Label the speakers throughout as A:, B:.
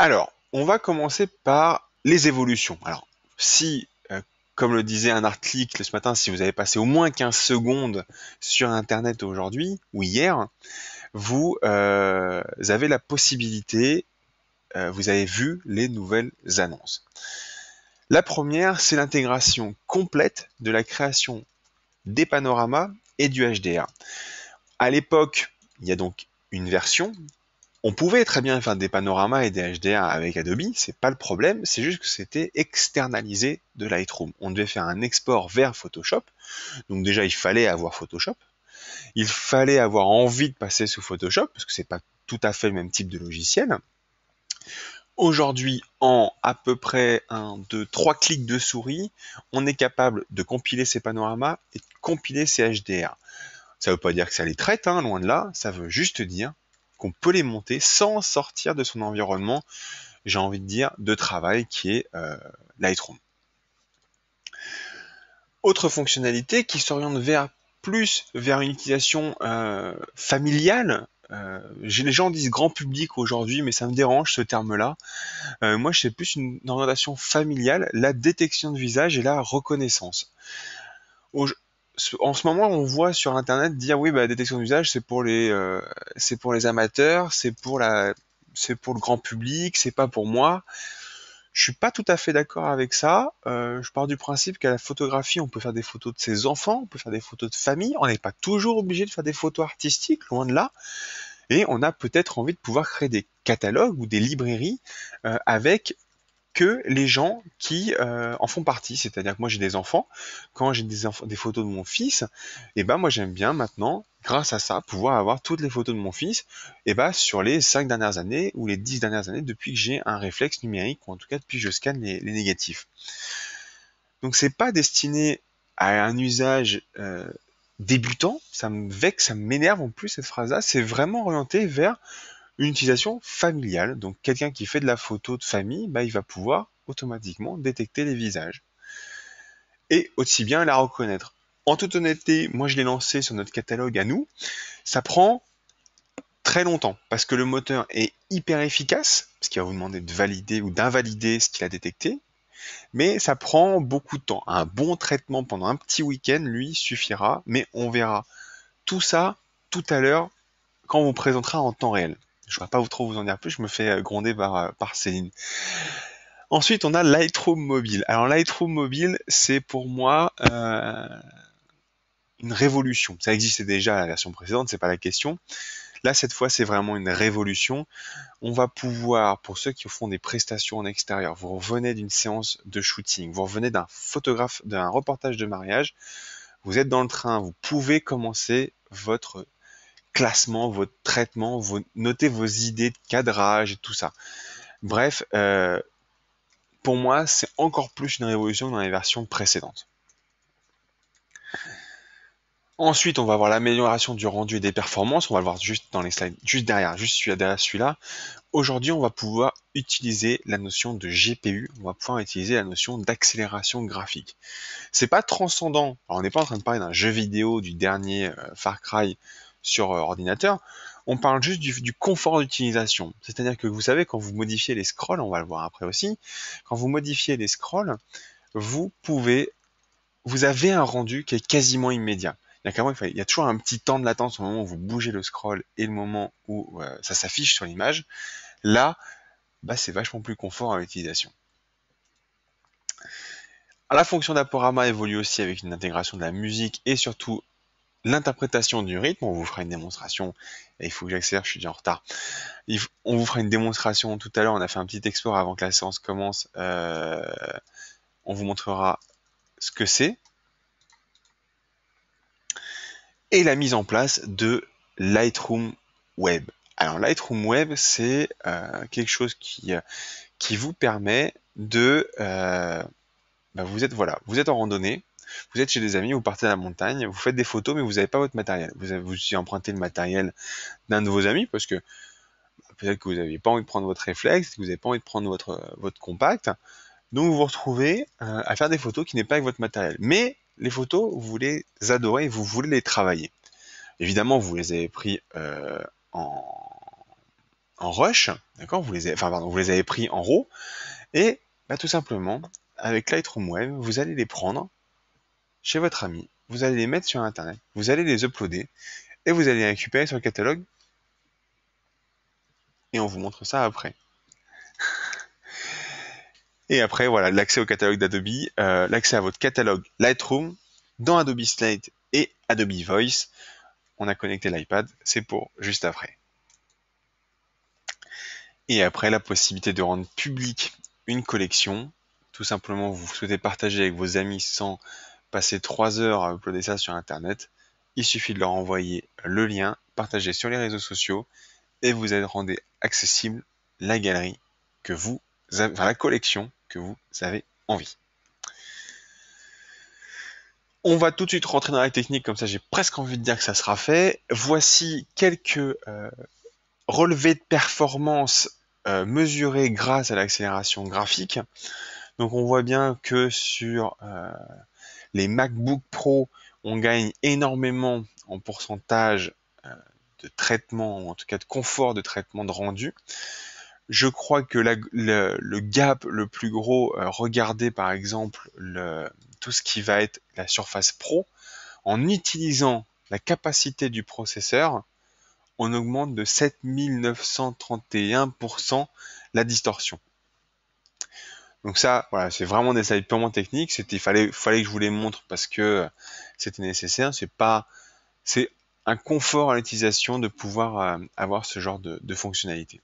A: Alors, on va commencer par les évolutions. Alors, si, comme le disait un article ce matin, si vous avez passé au moins 15 secondes sur Internet aujourd'hui ou hier, vous avez la possibilité, vous avez vu les nouvelles annonces. La première, c'est l'intégration complète de la création des panoramas et du HDR. À l'époque, il y a donc une version. On pouvait très bien faire des panoramas et des HDR avec Adobe, c'est pas le problème, c'est juste que c'était externalisé de Lightroom. On devait faire un export vers Photoshop, donc déjà il fallait avoir Photoshop, il fallait avoir envie de passer sous Photoshop, parce que c'est pas tout à fait le même type de logiciel. Aujourd'hui, en à peu près 3 clics de souris, on est capable de compiler ces panoramas et de compiler ces HDR. Ça veut pas dire que ça les traite, hein, loin de là, ça veut juste dire qu'on peut les monter sans sortir de son environnement, j'ai envie de dire, de travail qui est Lightroom. Autre fonctionnalité qui s'oriente plus vers une utilisation familiale. Les gens disent grand public aujourd'hui, mais ça me dérange ce terme-là. Moi, je sais plus une orientation familiale, la détection de visage et la reconnaissance. En ce moment, on voit sur Internet dire oui, bah, la détection de visage, c'est pour les amateurs, c'est pour le grand public, c'est pas pour moi. Je suis pas tout à fait d'accord avec ça. Je pars du principe qu'à la photographie, on peut faire des photos de ses enfants, on peut faire des photos de famille. On n'est pas toujours obligé de faire des photos artistiques, loin de là. Et on a peut-être envie de pouvoir créer des catalogues ou des librairies avec que les gens qui en font partie. C'est-à-dire que moi j'ai des enfants, quand j'ai des photos de mon fils, et ben moi j'aime bien maintenant, grâce à ça, pouvoir avoir toutes les photos de mon fils, et ben sur les 5 dernières années ou les 10 dernières années depuis que j'ai un réflexe numérique, ou en tout cas depuis que je scanne les négatifs. Donc c'est pas destiné à un usage débutant, ça me vexe, ça m'énerve en plus cette phrase-là, c'est vraiment orienté vers une utilisation familiale. Donc quelqu'un qui fait de la photo de famille, bah, il va pouvoir automatiquement détecter les visages et aussi bien la reconnaître. En toute honnêteté, moi je l'ai lancé sur notre catalogue à nous. Ça prend très longtemps parce que le moteur est hyper efficace, parce qu'il va vous demander de valider ou d'invalider ce qu'il a détecté, mais ça prend beaucoup de temps. Un bon traitement pendant un petit week-end, lui, suffira, mais on verra tout ça tout à l'heure quand on vous présentera en temps réel. Je ne vais pas trop vous en dire plus, je me fais gronder par Céline. Ensuite, on a Lightroom Mobile. Alors Lightroom Mobile, c'est pour moi une révolution. Ça existait déjà à la version précédente, c'est pas la question. Là, cette fois, c'est vraiment une révolution. On va pouvoir, pour ceux qui font des prestations en extérieur, vous revenez d'une séance de shooting, vous revenez d'un photographe, d'un reportage de mariage, vous êtes dans le train, vous pouvez commencer votre classement, votre traitement, noter vos idées de cadrage et tout ça. Bref, pour moi, c'est encore plus une révolution que dans les versions précédentes. Ensuite, on va voir l'amélioration du rendu et des performances. On va le voir juste dans les slides, juste derrière, derrière celui-là. Aujourd'hui, on va pouvoir utiliser la notion de GPU. On va pouvoir utiliser la notion d'accélération graphique. C'est pas transcendant. Alors, on n'est pas en train de parler d'un jeu vidéo du dernier Far Cry sur ordinateur. On parle juste du confort d'utilisation. C'est-à-dire que vous savez, quand vous modifiez les scrolls, on va le voir après aussi, quand vous modifiez les scrolls, vous pouvez, vous avez un rendu qui est quasiment immédiat. Il y a toujours un petit temps de latence au moment où vous bougez le scroll et le moment où ça s'affiche sur l'image. Là, bah, c'est vachement plus confort à l'utilisation. La fonction d'Aporama évolue aussi avec une intégration de la musique et surtout l'interprétation du rythme. On vous fera une démonstration. Et il faut que j'accélère, je suis déjà en retard. On vous fera une démonstration tout à l'heure. On a fait un petit export avant que la séance commence. On vous montrera ce que c'est. Et la mise en place de Lightroom Web. Alors Lightroom Web, c'est quelque chose qui vous permet de... bah, vous êtes en randonnée, vous êtes chez des amis, vous partez à la montagne, vous faites des photos, mais vous n'avez pas votre matériel. Vous empruntez le matériel d'un de vos amis parce que peut-être que vous n'avez pas envie de prendre votre réflexe, que vous n'avez pas envie de prendre votre compact. Donc vous vous retrouvez à faire des photos qui n'est pas avec votre matériel. Mais les photos, vous les adorez et vous voulez les travailler. Évidemment, vous les avez pris en en rush, d'accord, vous les avez pris en RAW, et bah, tout simplement, avec Lightroom Web, vous allez les prendre chez votre ami, vous allez les mettre sur Internet, vous allez les uploader, et vous allez les récupérer sur le catalogue, et on vous montre ça après. Et après, voilà, l'accès au catalogue d'Adobe, l'accès à votre catalogue Lightroom dans Adobe Slate et Adobe Voice. On a connecté l'iPad, c'est pour juste après. Et après, la possibilité de rendre publique une collection. Tout simplement, vous souhaitez partager avec vos amis sans passer 3 heures à uploader ça sur Internet. Il suffit de leur envoyer le lien, partager sur les réseaux sociaux, et vous rendez accessible la galerie que vous avez, enfin la collection que vous avez envie. On va tout de suite rentrer dans la technique, comme ça j'ai presque envie de dire que ça sera fait. Voici quelques relevés de performance mesurés grâce à l'accélération graphique. Donc on voit bien que sur les MacBook Pro, on gagne énormément en pourcentage de traitement, ou en tout cas de confort de traitement de rendu. Je crois que le gap le plus gros, regardez par exemple tout ce qui va être la Surface Pro, en utilisant la capacité du processeur, on augmente de 7931% la distorsion. Donc ça, voilà, c'est vraiment des détails purement techniques. Il fallait que je vous les montre parce que c'était nécessaire. C'est un confort à l'utilisation de pouvoir avoir ce genre de fonctionnalité.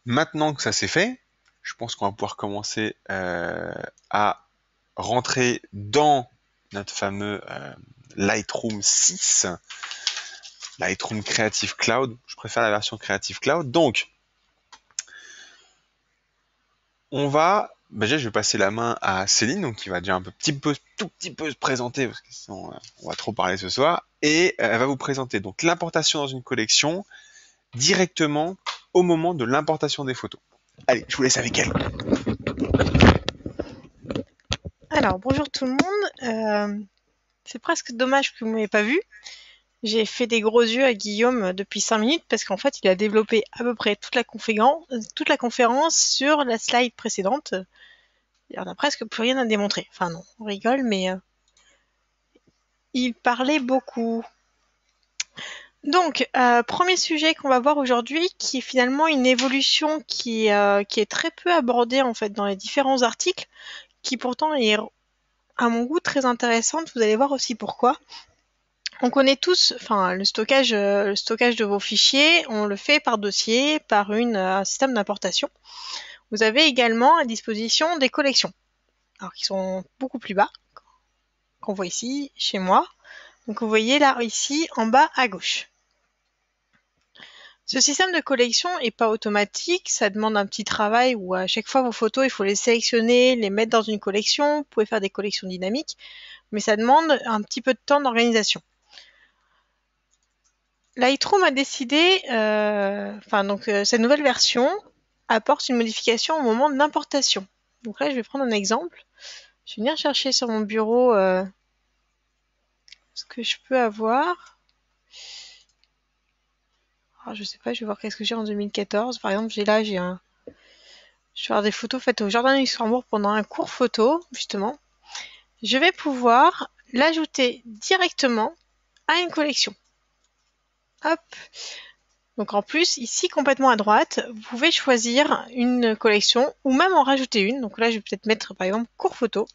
A: Maintenant que ça c'est fait, je pense qu'on va pouvoir commencer à rentrer dans notre fameux Lightroom 6, Lightroom Creative Cloud. Je préfère la version Creative Cloud. Donc, on va, déjà je vais passer la main à Céline, donc qui va déjà tout petit peu se présenter, parce que sinon on va trop parler ce soir, et elle va vous présenter donc l'importation dans une collection directement au moment de l'importation des photos. Allez, je vous laisse avec elle.
B: Alors, bonjour tout le monde. C'est presque dommage que vous ne m'ayez pas vu. J'ai fait des gros yeux à Guillaume depuis 5 minutes parce qu'en fait, il a développé à peu près toute la conférence sur la slide précédente. Et on n'a presque plus rien à démontrer. Enfin non, on rigole, mais il parlait beaucoup. Donc, premier sujet qu'on va voir aujourd'hui, qui est finalement une évolution qui est très peu abordée en fait dans les différents articles, qui pourtant est à mon goût très intéressante. Vous allez voir aussi pourquoi. On connaît tous, enfin, le stockage de vos fichiers, on le fait par dossier, par un système d'importation. Vous avez également à disposition des collections, alors qui sont beaucoup plus bas, qu'on voit ici, chez moi. Donc vous voyez là, ici, en bas à gauche. Ce système de collection n'est pas automatique, ça demande un petit travail où à chaque fois vos photos, il faut les sélectionner, les mettre dans une collection. Vous pouvez faire des collections dynamiques, mais ça demande un petit peu de temps d'organisation. Lightroom a décidé, cette nouvelle version apporte une modification au moment de l'importation. Donc là, je vais prendre un exemple. Je vais venir chercher sur mon bureau ce que je peux avoir. Alors, je sais pas, je vais voir qu'est-ce que j'ai en 2014. Par exemple, je vais faire des photos faites au Jardin du Luxembourg pendant un cours photo, justement. Je vais pouvoir l'ajouter directement à une collection. Hop. Donc en plus, ici complètement à droite, vous pouvez choisir une collection ou même en rajouter une. Donc là, je vais peut-être mettre par exemple cours photo.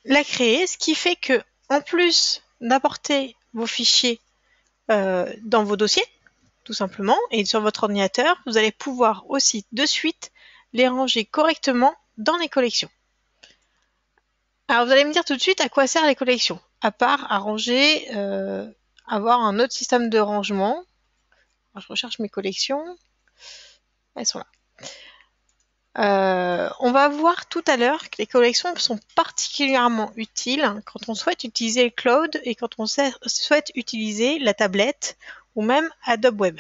B: La créer, ce qui fait que en plus d'apporter vos fichiers dans vos dossiers, tout simplement, et sur votre ordinateur, vous allez pouvoir aussi de suite les ranger correctement dans les collections. Alors vous allez me dire tout de suite à quoi servent les collections, à part à ranger, avoir un autre système de rangement. Alors, je recherche mes collections. Elles sont là. On va voir tout à l'heure que les collections sont particulièrement utiles quand on souhaite utiliser le cloud et quand on souhaite utiliser la tablette ou même Adobe Web.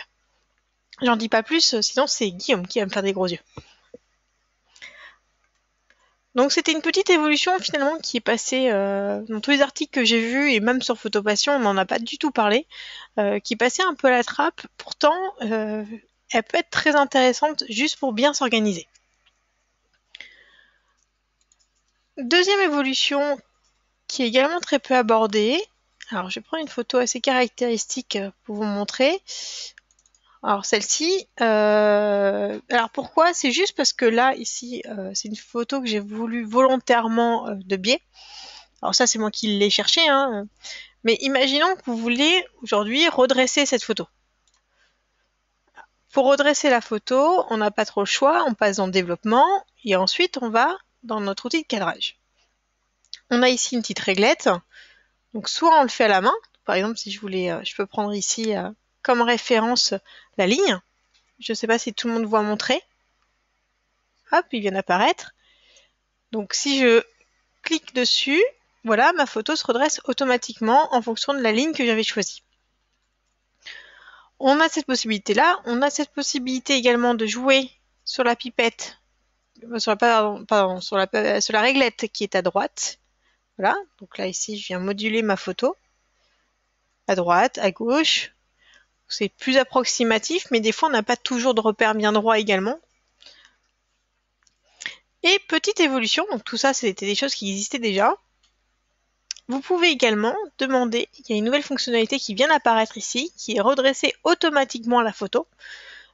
B: J'en dis pas plus, sinon c'est Guillaume qui va me faire des gros yeux. Donc c'était une petite évolution finalement qui est passée dans tous les articles que j'ai vus et même sur Photopassion, on n'en a pas du tout parlé, qui passait un peu à la trappe. Pourtant, elle peut être très intéressante juste pour bien s'organiser. Deuxième évolution qui est également très peu abordée. Alors je vais prendre une photo assez caractéristique pour vous montrer. Alors celle-ci, alors pourquoi? C'est juste parce que là, ici, c'est une photo que j'ai voulu volontairement de biais. Alors ça, c'est moi qui l'ai cherché, hein. Mais imaginons que vous voulez aujourd'hui redresser cette photo. Pour redresser la photo, on n'a pas trop le choix, on passe dans le développement et ensuite on va dans notre outil de cadrage. On a ici une petite réglette. Donc soit on le fait à la main, par exemple si je voulais, je peux prendre ici comme référence la ligne. Je ne sais pas si tout le monde voit montrer. Hop, il vient d'apparaître. Donc si je clique dessus, voilà, ma photo se redresse automatiquement en fonction de la ligne que j'avais choisie. On a cette possibilité-là. On a cette possibilité également de jouer sur la pipette, sur la réglette qui est à droite. Voilà, donc là ici je viens moduler ma photo. À droite, à gauche. C'est plus approximatif, mais des fois on n'a pas toujours de repères bien droits également. Et petite évolution, donc tout ça c'était des choses qui existaient déjà. Vous pouvez également demander, il y a une nouvelle fonctionnalité qui vient d'apparaître ici, qui est redresser automatiquement la photo.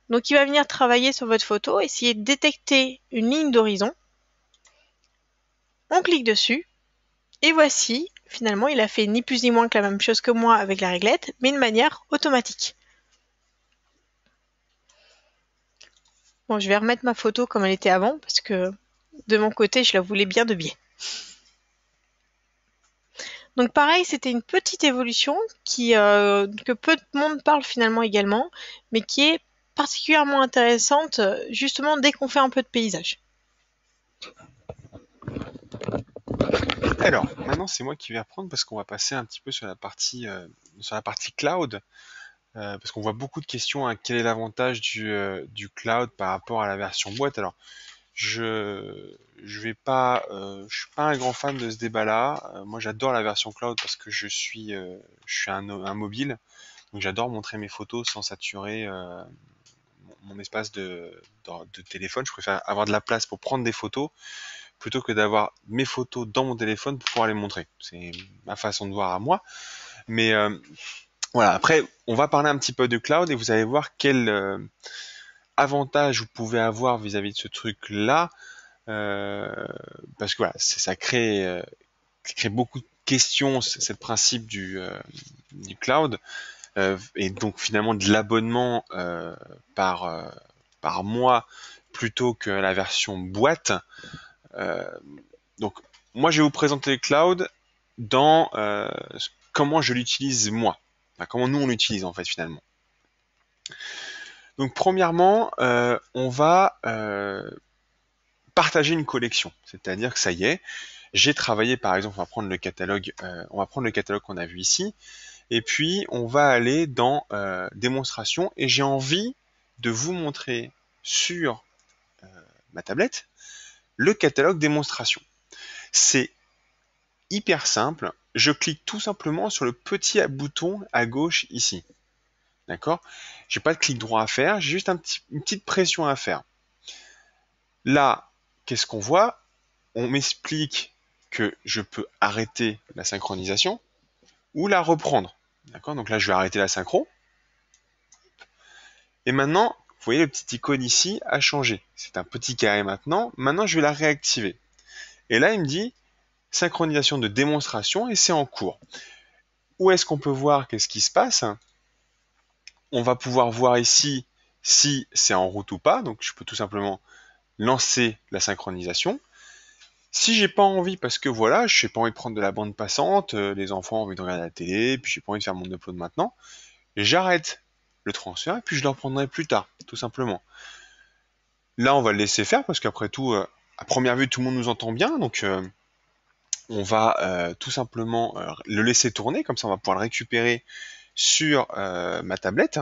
B: Donc il va venir travailler sur votre photo, essayer de détecter une ligne d'horizon. On clique dessus, et voici, finalement il a fait ni plus ni moins que la même chose que moi avec la réglette, mais de manière automatique. Bon, je vais remettre ma photo comme elle était avant, parce que de mon côté, je la voulais bien de biais. Donc pareil, c'était une petite évolution que peu de monde parle finalement également, mais qui est particulièrement intéressante justement dès qu'on fait un peu de paysage.
A: Alors, maintenant c'est moi qui vais reprendre parce qu'on va passer un petit peu sur la partie cloud, parce qu'on voit beaucoup de questions, hein, quel est l'avantage du cloud par rapport à la version boîte. Alors, je vais pas, je suis pas un grand fan de ce débat-là. Moi, j'adore la version cloud parce que je suis un mobile, donc j'adore montrer mes photos sans saturer mon espace de téléphone. Je préfère avoir de la place pour prendre des photos plutôt que d'avoir mes photos dans mon téléphone pour pouvoir les montrer. C'est ma façon de voir à moi. Mais voilà, après, on va parler un petit peu de cloud et vous allez voir quel avantage vous pouvez avoir vis-à-vis de ce truc-là. Euh, parce que voilà, ça crée beaucoup de questions, c'est le principe du cloud, et donc finalement de l'abonnement par mois plutôt que la version boîte. Euh, donc moi je vais vous présenter le cloud dans comment je l'utilise moi, enfin, comment nous on l'utilise en fait finalement. Donc premièrement, on va partager une collection, c'est-à-dire que ça y est, j'ai travaillé par exemple, on va prendre le catalogue qu'on a vu ici, et puis on va aller dans démonstration, et j'ai envie de vous montrer sur ma tablette le catalogue démonstration. C'est hyper simple, je clique tout simplement sur le petit bouton à gauche ici. D'accord? J'ai pas de clic droit à faire, j'ai juste une petite pression à faire. Là, qu'est-ce qu'on voit? On m'explique que je peux arrêter la synchronisation ou la reprendre. D'accord? Donc là, je vais arrêter la synchro. Et maintenant, vous voyez le petit icône ici a changé. C'est un petit carré maintenant. Maintenant, je vais la réactiver. Et là, il me dit synchronisation de démonstration et c'est en cours. Où est-ce qu'on peut voir qu'est-ce qui se passe? On va pouvoir voir ici si c'est en route ou pas. Donc, je peux tout simplement lancer la synchronisation. Si j'ai pas envie, parce que voilà, je n'ai pas envie de prendre de la bande passante, les enfants ont envie de regarder la télé, puis j'ai pas envie de faire mon upload maintenant, j'arrête le transfert et puis je le reprendrai plus tard, tout simplement. Là, on va le laisser faire parce qu'après tout, à première vue, tout le monde nous entend bien, donc on va tout simplement le laisser tourner, comme ça on va pouvoir le récupérer sur ma tablette.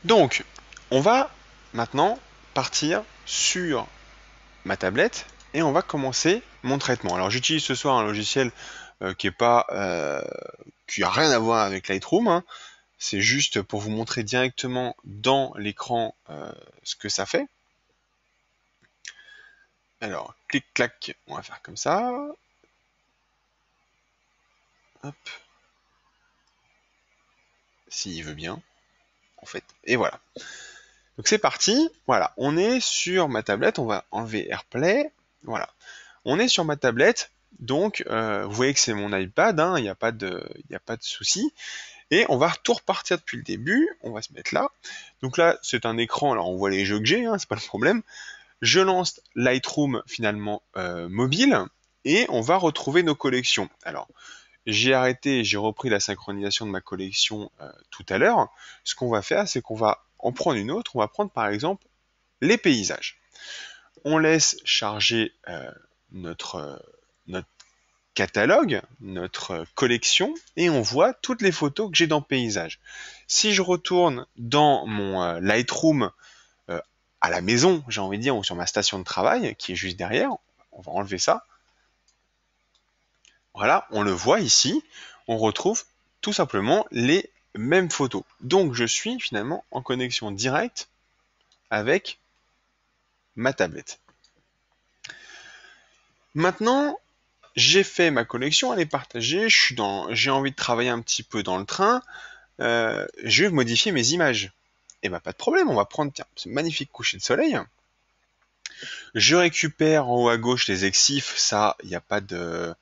A: Donc, on va maintenant partir sur ma tablette et on va commencer mon traitement. Alors j'utilise ce soir un logiciel qui est pas qui a rien à voir avec Lightroom, hein. C'est juste pour vous montrer directement dans l'écran ce que ça fait. Alors clic clac, on va faire comme ça. Hop, s'il veut bien, en fait. Et voilà. Donc c'est parti. Voilà, on est sur ma tablette. On va enlever AirPlay. Voilà. On est sur ma tablette, donc vous voyez que c'est mon iPad, hein, il n'y a pas de souci. Et on va tout repartir depuis le début, on va se mettre là. Donc là, c'est un écran, alors on voit les jeux que j'ai, hein, c'est pas le problème. Je lance Lightroom finalement mobile, et on va retrouver nos collections. Alors, j'ai arrêté, j'ai repris la synchronisation de ma collection tout à l'heure. Ce qu'on va faire, c'est qu'on va en prendre une autre, on va prendre par exemple les paysages. On laisse charger notre catalogue, notre collection, et on voit toutes les photos que j'ai dans paysage. Si je retourne dans mon Lightroom euh, à la maison, j'ai envie de dire, ou sur ma station de travail, qui est juste derrière, on va enlever ça. Voilà, on le voit ici, on retrouve tout simplement les mêmes photos. Donc je suis finalement en connexion directe avec ma tablette. Maintenant, j'ai fait ma collection, elle est partagée, j'ai envie de travailler un petit peu dans le train, je vais modifier mes images. Et bah pas de problème, on va prendre tiens, ce magnifique coucher de soleil. Je récupère en haut à gauche les exifs, ça, il n'y a pas de,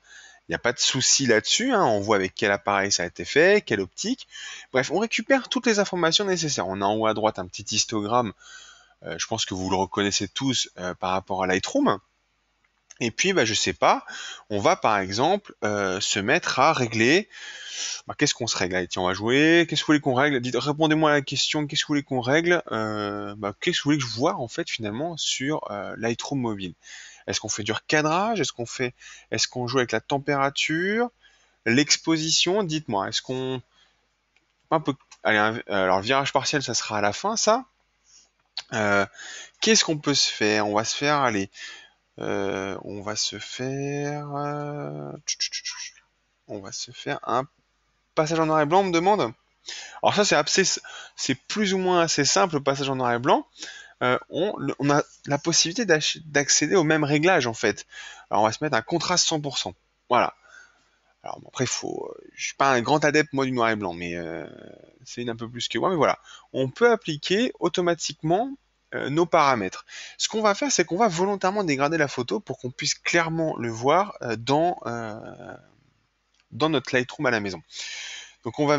A: souci là-dessus, hein. On voit avec quel appareil ça a été fait, quelle optique. Bref, on récupère toutes les informations nécessaires. On a en haut à droite un petit histogramme, je pense que vous le reconnaissez tous par rapport à Lightroom. Et puis, bah, je sais pas, on va par exemple se mettre à régler. Bah, qu'est-ce qu'on se règle? Allez, tiens, on va jouer. Qu'est-ce que vous voulez qu'on règle? Répondez-moi à la question. Qu'est-ce que vous voulez qu'on règle? Qu'est-ce que vous voulez que je vois en fait finalement sur Lightroom mobile? Est-ce qu'on fait du recadrage? Est-ce qu'on joue avec la température, l'exposition? Dites-moi. Est-ce qu'on un peu, allez, alors le virage partiel, ça sera à la fin, ça. Euh, Qu'est-ce qu'on peut se faire? On va se faire, allez. On va se faire. On va se faire un passage en noir et blanc, on me demande. Alors ça, c'est plus ou moins assez simple, le passage en noir et blanc. On a la possibilité d'accéder au même réglage, en fait. Alors on va se mettre un contraste 100%. Voilà. Alors bon, après, je suis pas un grand adepte, moi, du noir et blanc, mais c'est un peu plus que moi. Mais voilà. On peut appliquer automatiquement nos paramètres. Ce qu'on va faire, c'est qu'on va volontairement dégrader la photo pour qu'on puisse clairement le voir dans notre Lightroom à la maison. Donc on va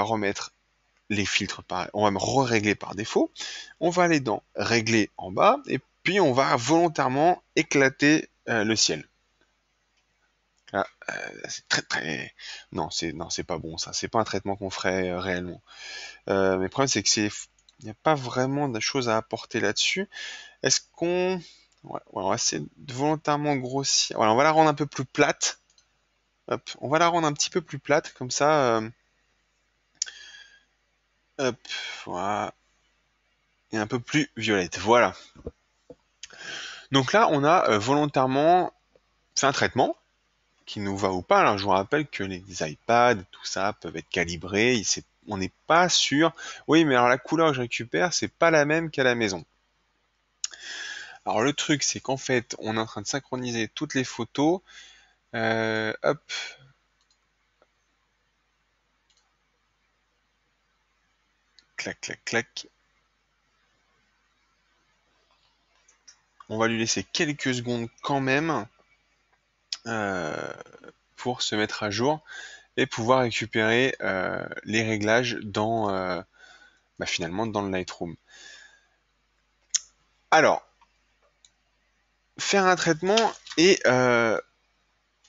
A: remettre les filtres, on va me re-régler par défaut. On va aller dans régler en bas et puis on va volontairement éclater le ciel. Là, c'est très non, c'est pas bon ça. C'est pas un traitement qu'on ferait réellement. Mais le problème c'est que il n'y a pas vraiment de choses à apporter là-dessus. Est-ce qu'on ouais, on va essayer de volontairement grossir. Voilà, on va la rendre un peu plus plate. Hop, on va la rendre un petit peu plus plate comme ça. Hop, voilà. Et un peu plus violette. Voilà. Donc là, on a volontairement fait un traitement qui nous va ou pas. Alors je vous rappelle que les iPads, tout ça, peuvent être calibrés. On n'est pas sûr. Oui, mais alors la couleur que je récupère, c'est pas la même qu'à la maison. Alors le truc, c'est qu'en fait, on est en train de synchroniser toutes les photos. Hop. Clac, clac, clac. On va lui laisser quelques secondes quand même euh, pour se mettre à jour et pouvoir récupérer les réglages finalement dans le Lightroom. Alors, faire un traitement et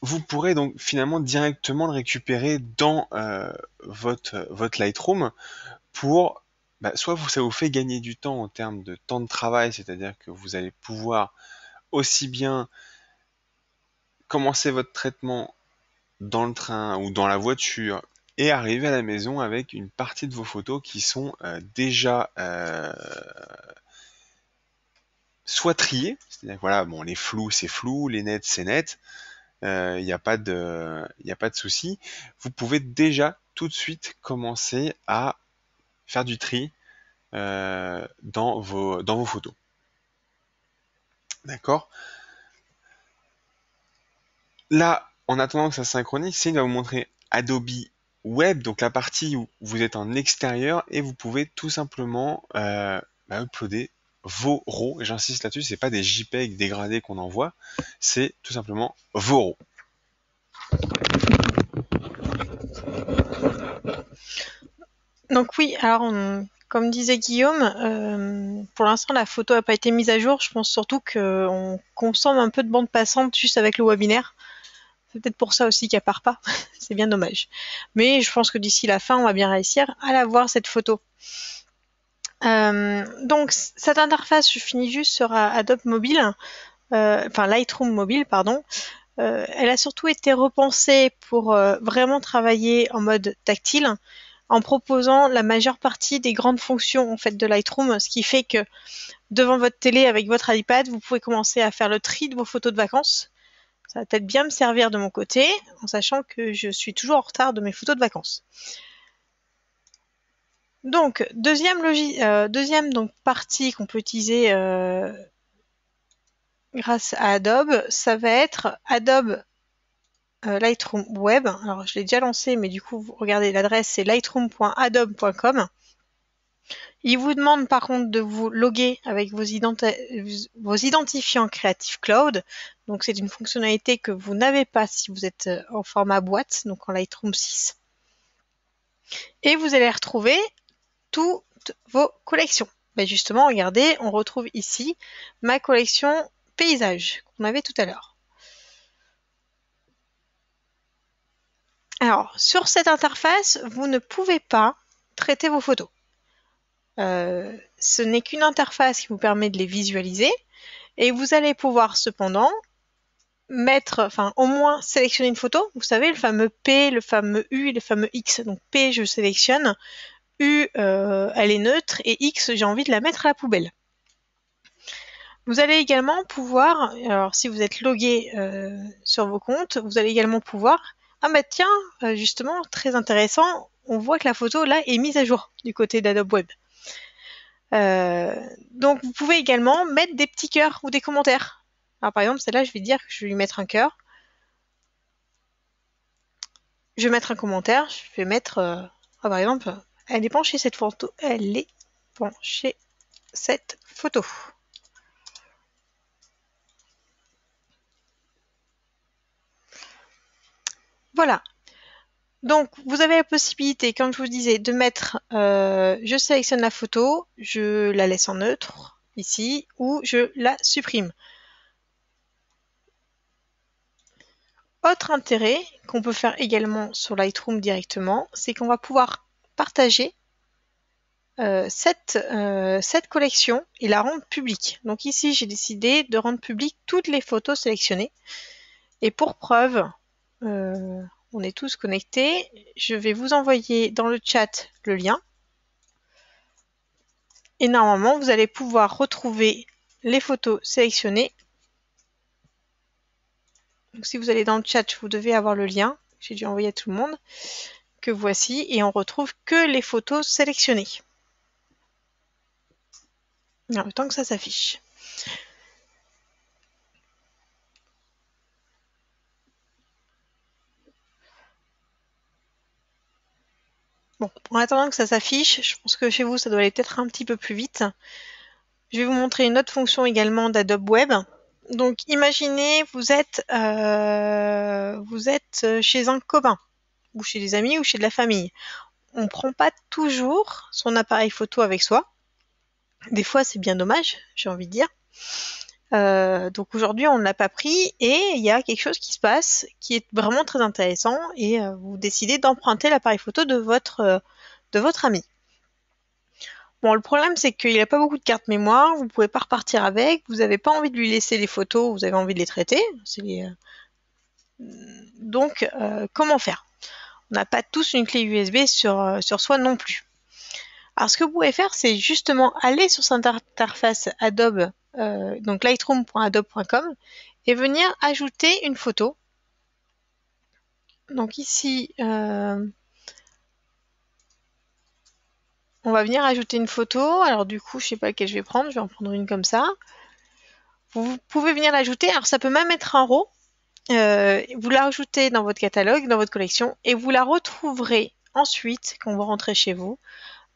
A: vous pourrez donc finalement directement le récupérer dans votre Lightroom pour soit ça vous fait gagner du temps en termes de temps de travail, c'est-à-dire que vous allez pouvoir aussi bien commencer votre traitement dans le train ou dans la voiture et arriver à la maison avec une partie de vos photos qui sont déjà soit triées, c'est-à-dire que voilà, bon, les flous c'est flou, les nets c'est net, il n'y a pas de souci. Vous pouvez déjà tout de suite commencer à faire du tri dans vos photos. D'accord? Là, en attendant que ça synchronise, c'est il va vous montrer Adobe Web, donc la partie où vous êtes en extérieur et vous pouvez tout simplement uploader vos RAW. Et j'insiste là-dessus, c'est pas des JPEG dégradés qu'on envoie, c'est tout simplement vos RAW.
B: Donc oui, alors comme disait Guillaume, pour l'instant la photo n'a pas été mise à jour. Je pense surtout qu'on consomme un peu de bande passante juste avec le webinaire. C'est peut-être pour ça aussi qu'elle part pas. C'est bien dommage. Mais je pense que d'ici la fin, on va bien réussir à la voir cette photo. Donc cette interface, je finis juste sur Adobe Mobile, enfin Lightroom Mobile, pardon. Elle a surtout été repensée pour vraiment travailler en mode tactile, en proposant la majeure partie des grandes fonctions en fait de Lightroom, ce qui fait que devant votre télé avec votre iPad, vous pouvez commencer à faire le tri de vos photos de vacances. Ça va peut-être bien me servir de mon côté, en sachant que je suis toujours en retard de mes photos de vacances. Donc, deuxième donc, partie qu'on peut utiliser grâce à Adobe, ça va être Adobe Lightroom Web. Alors, je l'ai déjà lancé, mais du coup, vous regardez l'adresse, c'est lightroom.adobe.com. Il vous demande par contre de vous loguer avec vos identifiants Creative Cloud. Donc, c'est une fonctionnalité que vous n'avez pas si vous êtes en format boîte, donc en Lightroom 6. Et vous allez retrouver toutes vos collections. Ben justement, regardez, on retrouve ici ma collection paysage qu'on avait tout à l'heure. Alors, sur cette interface, vous ne pouvez pas traiter vos photos. Ce n'est qu'une interface qui vous permet de les visualiser et vous allez pouvoir cependant au moins sélectionner une photo. Vous savez, le fameux P, le fameux U et le fameux X. Donc P, je sélectionne. U, elle est neutre. Et X, j'ai envie de la mettre à la poubelle. Vous allez également pouvoir, alors si vous êtes logué sur vos comptes, vous allez également pouvoir, ah bah tiens, justement, très intéressant, on voit que la photo là est mise à jour du côté d'Adobe Web. Donc vous pouvez également mettre des petits cœurs ou des commentaires. Alors par exemple, celle-là, je vais dire que je vais lui mettre un cœur. Je vais mettre un commentaire, je vais mettre, par exemple, elle est penchée cette photo, elle est penchée cette photo. Voilà. Donc, vous avez la possibilité, comme je vous disais, de mettre, je sélectionne la photo, je la laisse en neutre, ici, ou je la supprime. Autre intérêt qu'on peut faire également sur Lightroom directement, c'est qu'on va pouvoir partager cette collection et la rendre publique. Donc ici, j'ai décidé de rendre publique toutes les photos sélectionnées. Et pour preuve, on est tous connectés. Je vais vous envoyer dans le chat le lien. Et normalement, vous allez pouvoir retrouver les photos sélectionnées. Donc si vous allez dans le chat, vous devez avoir le lien. J'ai dû envoyer à tout le monde. Que voici. Et on retrouve que les photos sélectionnées. En même temps que ça s'affiche. Bon, en attendant que ça s'affiche, je pense que chez vous, ça doit aller peut-être un petit peu plus vite. Je vais vous montrer une autre fonction également d'Adobe Web. Donc, imaginez, vous êtes chez un copain, ou chez des amis, ou chez de la famille. On ne prend pas toujours son appareil photo avec soi. Des fois, c'est bien dommage, j'ai envie de dire. Donc aujourd'hui, on ne l'a pas pris et il y a quelque chose qui se passe qui est vraiment très intéressant et vous décidez d'emprunter l'appareil photo de votre ami. Bon, le problème, c'est qu'il n'a pas beaucoup de carte mémoire, vous ne pouvez pas repartir avec, vous n'avez pas envie de lui laisser les photos, vous avez envie de les traiter. Donc, comment faire? On n'a pas tous une clé USB sur soi non plus. Alors ce que vous pouvez faire, c'est justement aller sur cette interface Adobe, donc lightroom.adobe.com, et venir ajouter une photo. Donc ici, on va venir ajouter une photo. Alors du coup, je sais pas laquelle je vais prendre. Je vais en prendre une comme ça. Vous pouvez venir l'ajouter. Alors ça peut même être un RAW. Vous la rajoutez dans votre catalogue, dans votre collection, et vous la retrouverez ensuite quand vous rentrez chez vous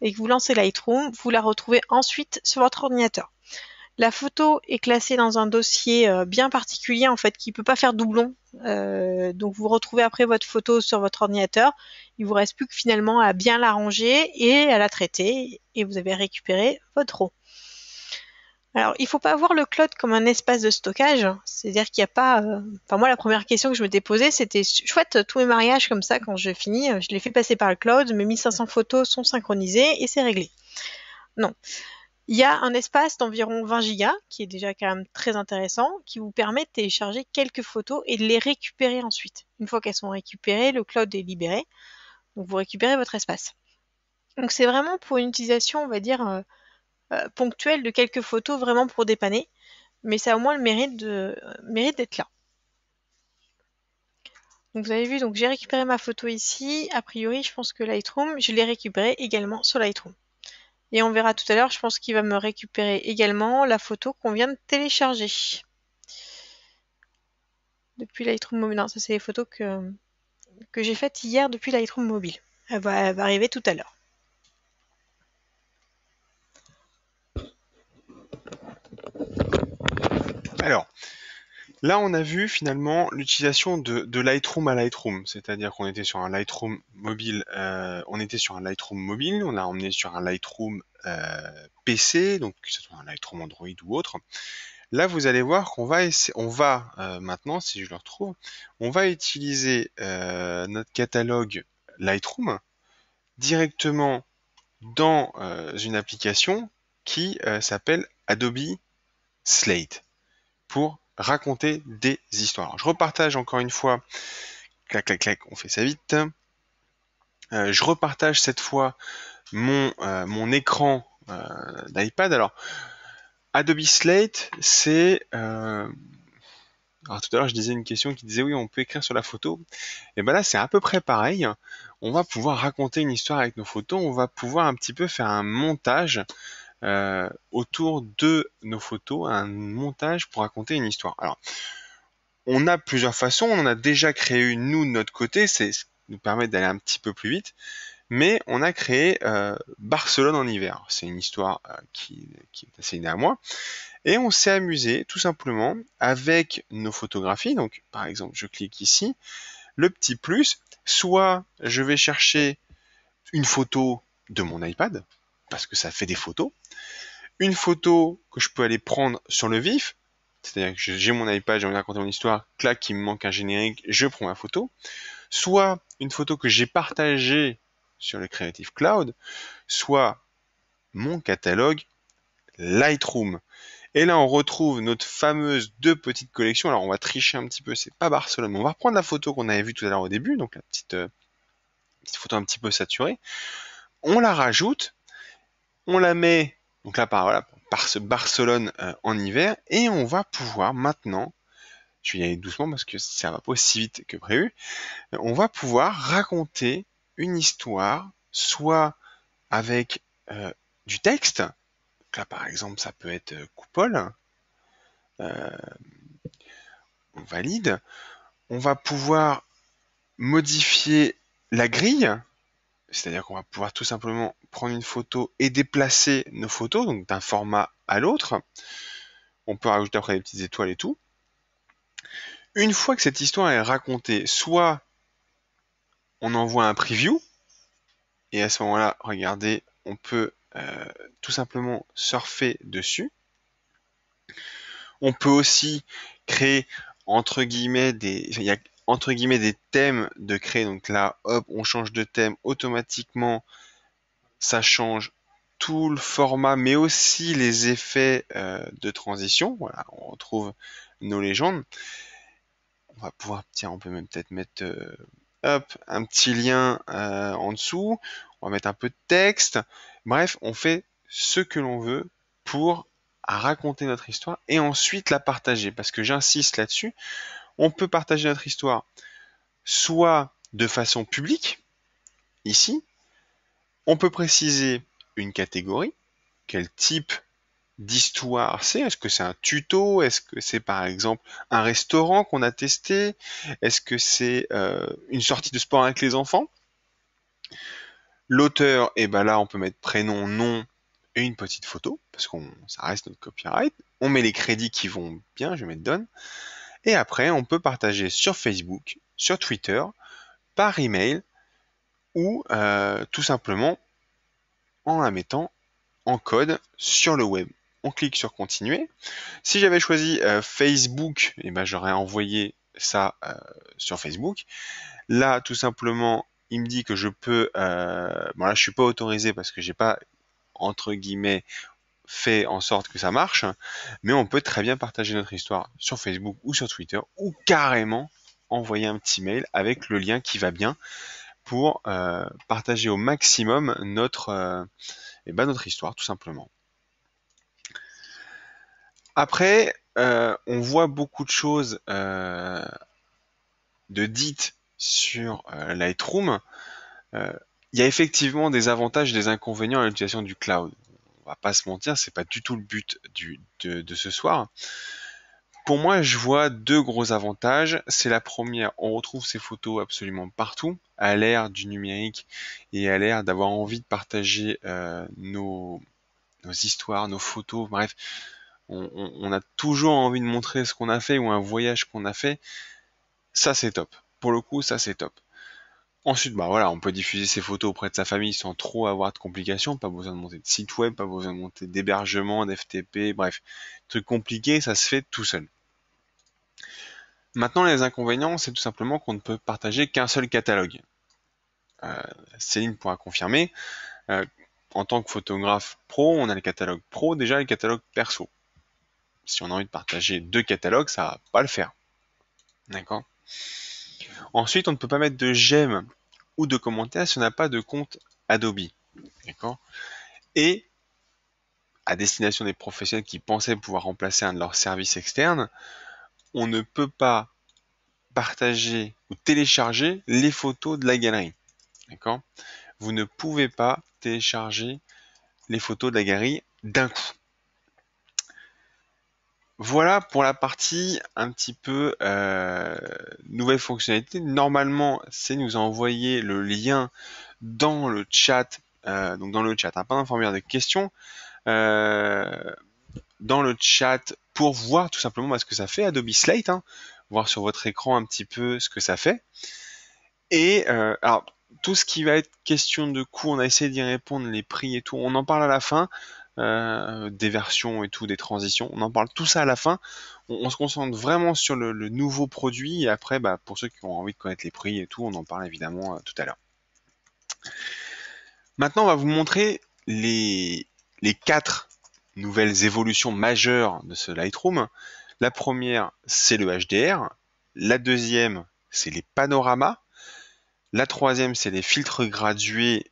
B: et que vous lancez Lightroom. Vous la retrouvez ensuite sur votre ordinateur. La photo est classée dans un dossier bien particulier en fait qui peut pas faire doublon. Donc vous retrouvez après votre photo sur votre ordinateur. Il vous reste plus que finalement à bien la ranger et à la traiter et vous avez récupéré votre RAW. Alors, il faut pas voir le cloud comme un espace de stockage, c'est-à-dire qu'il n'y a pas. Enfin, moi, la première question que je m'étais posée, c'était chouette, tous mes mariages comme ça, quand je finis, je les fais passer par le cloud, mes 1500 photos sont synchronisées et c'est réglé. Non. Il y a un espace d'environ 20 gigas, qui est déjà quand même très intéressant, qui vous permet de télécharger quelques photos et de les récupérer ensuite. Une fois qu'elles sont récupérées, le cloud est libéré, donc vous récupérez votre espace. Donc c'est vraiment pour une utilisation, on va dire, ponctuelle de quelques photos, vraiment pour dépanner, mais ça a au moins le mérite d'être là. Donc vous avez vu, donc j'ai récupéré ma photo ici. A priori, je pense que Lightroom, je l'ai récupéré également sur Lightroom. Et on verra tout à l'heure, je pense qu'il va me récupérer également la photo qu'on vient de télécharger. Depuis Lightroom mobile. Non, ça c'est les photos que j'ai faites hier depuis Lightroom mobile. Elle va arriver tout à l'heure.
A: Alors, là, on a vu finalement l'utilisation de Lightroom à Lightroom, c'est-à-dire qu'on était sur un Lightroom mobile, on l'a emmené sur un Lightroom PC, donc que ce soit un Lightroom Android ou autre. Là, vous allez voir qu'on va maintenant, si je le retrouve, on va utiliser notre catalogue Lightroom directement dans une application qui s'appelle Adobe Slate pour raconter des histoires. Alors, je repartage encore une fois, clac, clac, clac, on fait ça vite. Je repartage cette fois mon écran d'iPad. Alors, Adobe Slate, c'est... alors tout à l'heure, je disais une question qui disait oui, on peut écrire sur la photo. Et ben là, c'est à peu près pareil. On va pouvoir raconter une histoire avec nos photos. On va pouvoir un petit peu faire un montage autour de nos photos, un montage pour raconter une histoire. Alors, on a plusieurs façons, on en a déjà créé une nous de notre côté, c'est ce qui nous permet d'aller un petit peu plus vite, mais on a créé Barcelone en hiver. C'est une histoire qui est assez née à moi, et on s'est amusé tout simplement avec nos photographies. Donc par exemple, je clique ici, le petit plus, soit je vais chercher une photo de mon iPad, parce que ça fait des photos, une photo que je peux aller prendre sur le vif, c'est-à-dire que j'ai mon iPad, j'ai envie de raconter mon histoire, clac, il me manque un générique, je prends ma photo, soit une photo que j'ai partagée sur le Creative Cloud, soit mon catalogue Lightroom. Et là, on retrouve notre fameuse deux petites collections. Alors, on va tricher un petit peu, c'est pas Barcelone, mais on va reprendre la photo qu'on avait vue tout à l'heure au début, donc la petite photo un petit peu saturée. On la rajoute, on la met, donc là, par ce Barcelone en hiver, et on va pouvoir maintenant, je vais y aller doucement parce que ça va pas aussi vite que prévu, on va pouvoir raconter une histoire, soit avec du texte, donc là par exemple ça peut être coupole, euh, on valide, on va pouvoir modifier la grille, c'est-à-dire qu'on va pouvoir tout simplement prendre une photo et déplacer nos photos, donc d'un format à l'autre. On peut rajouter après des petites étoiles et tout. Une fois que cette histoire est racontée, soit on envoie un preview, et à ce moment-là, regardez, on peut tout simplement surfer dessus. On peut aussi créer il y a entre guillemets des thèmes de créer. Donc là, hop, on change de thème automatiquement. Ça change tout le format, mais aussi les effets de transition. Voilà, on retrouve nos légendes. On va pouvoir, tiens, on peut même peut-être mettre hop, un petit lien en dessous, on va mettre un peu de texte. Bref, on fait ce que l'on veut pour raconter notre histoire et ensuite la partager. Parce que j'insiste là-dessus, on peut partager notre histoire soit de façon publique, ici, on peut préciser une catégorie, quel type d'histoire c'est. Est-ce que c'est un tuto? Est-ce que c'est par exemple un restaurant qu'on a testé? Est-ce que c'est une sortie de sport avec les enfants? L'auteur, et ben là on peut mettre prénom, nom et une petite photo, parce que ça reste notre copyright. On met les crédits qui vont bien, je vais mettre Done. Et après on peut partager sur Facebook, sur Twitter, par email ou tout simplement en la mettant en code sur le web. On clique sur continuer. Si j'avais choisi Facebook, eh ben, j'aurais envoyé ça sur Facebook. Là, tout simplement, il me dit que je peux. Bon là, je suis pas autorisé parce que j'ai pas entre guillemets fait en sorte que ça marche, mais on peut très bien partager notre histoire sur Facebook ou sur Twitter ou carrément envoyer un petit mail avec le lien qui va bien pour partager au maximum notre histoire, tout simplement. Après, on voit beaucoup de choses de dites sur Lightroom. Il y a effectivement des avantages et des inconvénients à l'utilisation du cloud. On va pas se mentir, c'est pas du tout le but de ce soir. Pour moi, je vois deux gros avantages. C'est la première, on retrouve ces photos absolument partout, à l'ère du numérique et à l'ère d'avoir envie de partager nos histoires, nos photos, bref, on a toujours envie de montrer ce qu'on a fait ou un voyage qu'on a fait. Ça, c'est top. Pour le coup, ça, c'est top. Ensuite, bah voilà, on peut diffuser ses photos auprès de sa famille sans trop avoir de complications. Pas besoin de monter de site web, pas besoin de monter d'hébergement, d'FTP, bref. Truc compliqué, ça se fait tout seul. Maintenant, les inconvénients, c'est tout simplement qu'on ne peut partager qu'un seul catalogue. Céline pourra confirmer. En tant que photographe pro, on a le catalogue pro, déjà le catalogue perso. Si on a envie de partager deux catalogues, ça va pas le faire. D'accord? Ensuite, on ne peut pas mettre de j'aime ou de commentaires si on n'a pas de compte Adobe. D'accord? Et à destination des professionnels qui pensaient pouvoir remplacer un de leurs services externes, on ne peut pas partager ou télécharger les photos de la galerie. D'accord? Vous ne pouvez pas télécharger les photos de la galerie d'un coup. Voilà pour la partie un petit peu nouvelle fonctionnalité. Normalement, c'est nous envoyer le lien dans le chat, donc dans le chat, hein, pas dans le formulaire de questions, dans le chat pour voir tout simplement ce que ça fait Adobe Slate, hein, voir sur votre écran un petit peu ce que ça fait. Et alors tout ce qui va être question de coût, on a essayé d'y répondre, les prix et tout, on en parle à la fin. Des versions et tout, des transitions. On en parle tout ça à la fin. On se concentre vraiment sur le nouveau produit et après, bah, pour ceux qui ont envie de connaître les prix et tout, on en parle évidemment tout à l'heure. Maintenant, on va vous montrer les 4 nouvelles évolutions majeures de ce Lightroom. La première, c'est le HDR. La deuxième, c'est les panoramas. La troisième, c'est les filtres gradués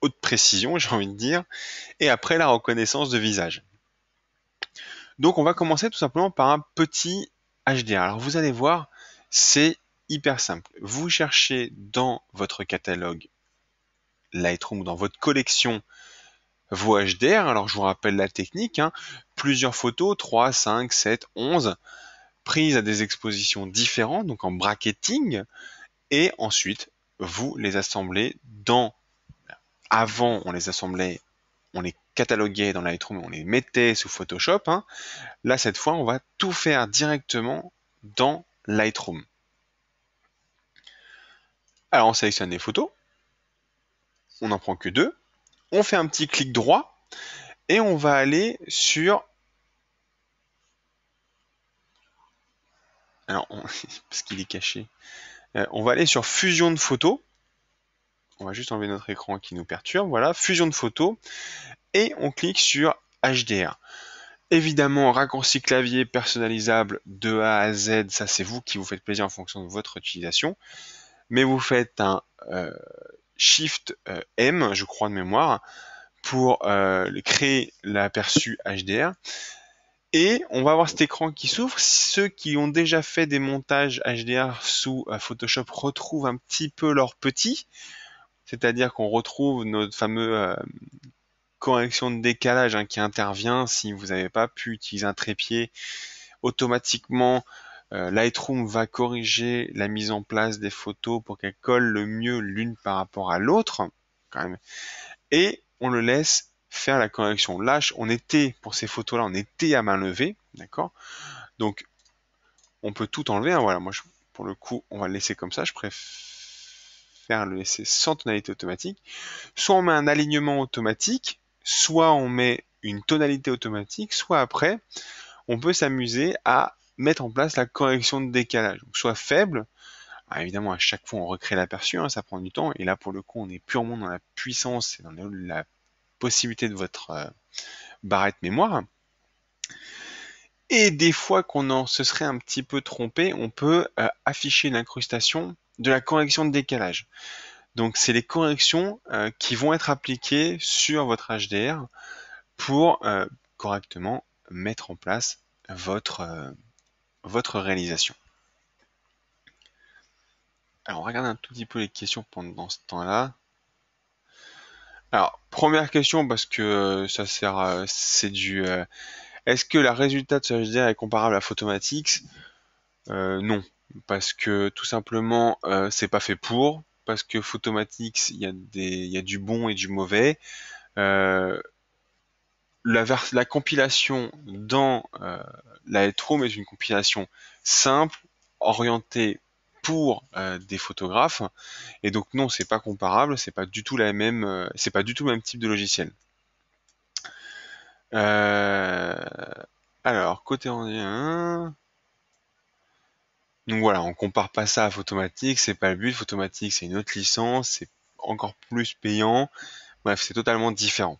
A: haute précision, j'ai envie de dire, et après la reconnaissance de visage. Donc on va commencer tout simplement par un petit HDR. Alors vous allez voir, c'est hyper simple. Vous cherchez dans votre catalogue Lightroom, dans votre collection, vos HDR. Alors je vous rappelle la technique, hein. Plusieurs photos, 3, 5, 7, 11, prises à des expositions différentes, donc en bracketing, et ensuite vous les assemblez dans... Avant, on les assemblait, on les cataloguait dans Lightroom, on les mettait sous Photoshop, hein. Là, cette fois, on va tout faire directement dans Lightroom. Alors, on sélectionne les photos. On n'en prend que 2. On fait un petit clic droit et on va aller sur... Alors, parce qu'il est caché. On va aller sur fusion de photos. On va juste enlever notre écran qui nous perturbe. Voilà, fusion de photos. Et on clique sur HDR. Évidemment, raccourci clavier personnalisable de A à Z. Ça, c'est vous qui vous faites plaisir en fonction de votre utilisation. mais vous faites un Shift M, je crois de mémoire, pour créer l'aperçu HDR. Et on va avoir cet écran qui s'ouvre. Ceux qui ont déjà fait des montages HDR sous Photoshop retrouvent un petit peu leur petit, c'est-à-dire qu'on retrouve notre fameux correction de décalage qui intervient si vous n'avez pas pu utiliser un trépied. Automatiquement, Lightroom va corriger la mise en place des photos pour qu'elles collent le mieux l'une par rapport à l'autre, quand même. Et on le laisse faire la correction. Là, on était, pour ces photos-là, on était à main levée, d'accord? Donc, on peut tout enlever, hein, voilà. Moi, pour le coup, on va le laisser comme ça. Je préfère le laisser sans tonalité automatique. Soit on met un alignement automatique, soit on met une tonalité automatique, soit après, on peut s'amuser à mettre en place la correction de décalage. Donc, soit faible, alors évidemment à chaque fois on recrée l'aperçu, hein, ça prend du temps, et là pour le coup on est purement dans la puissance et dans la possibilité de votre barrette mémoire. Et des fois qu'on se serait un petit peu trompé, on peut afficher l'incrustation de la correction de décalage. Donc c'est les corrections qui vont être appliquées sur votre HDR pour correctement mettre en place votre réalisation. Alors on regarde un tout petit peu les questions pendant ce temps-là. Alors première question parce que ça sert, c'est du est-ce que la résultat de ce HDR est comparable à Photomatix? Non, parce que tout simplement c'est pas fait pour, parce que Photomatix il y a du bon et du mauvais. Euh, la compilation dans Lightroom est une compilation simple, orientée pour des photographes, et donc non, c'est pas comparable, c'est pas du tout c'est pas du tout le même type de logiciel. Euh, alors côté rendu, hein. Donc voilà, on compare pas ça à Photomatic, c'est pas le but. Photomatic, c'est une autre licence, c'est encore plus payant. Bref, c'est totalement différent.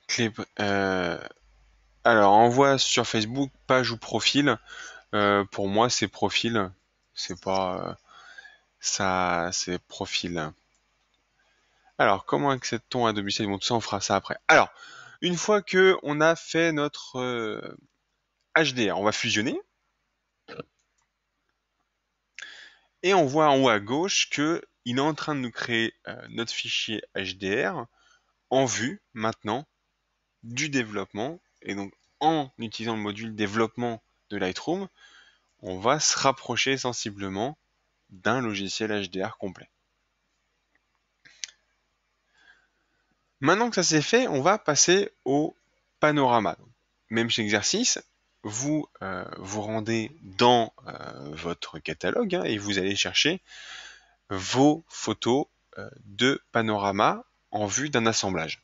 A: Clé, alors, envoi sur Facebook, page ou profil. Pour moi, c'est profil. C'est pas ça, c'est profil. Alors, comment accède-t-on à Adobe Bon, tout ça, on fera ça après. Alors, une fois que on a fait notre HDR, on va fusionner. Et on voit en haut à gauche que il est en train de nous créer notre fichier HDR en vue maintenant du développement. Et donc en utilisant le module développement de Lightroom, on va se rapprocher sensiblement d'un logiciel HDR complet. Maintenant que ça c'est fait, on va passer au panorama. Même exercice, vous vous rendez dans votre catalogue et vous allez chercher vos photos de panorama en vue d'un assemblage.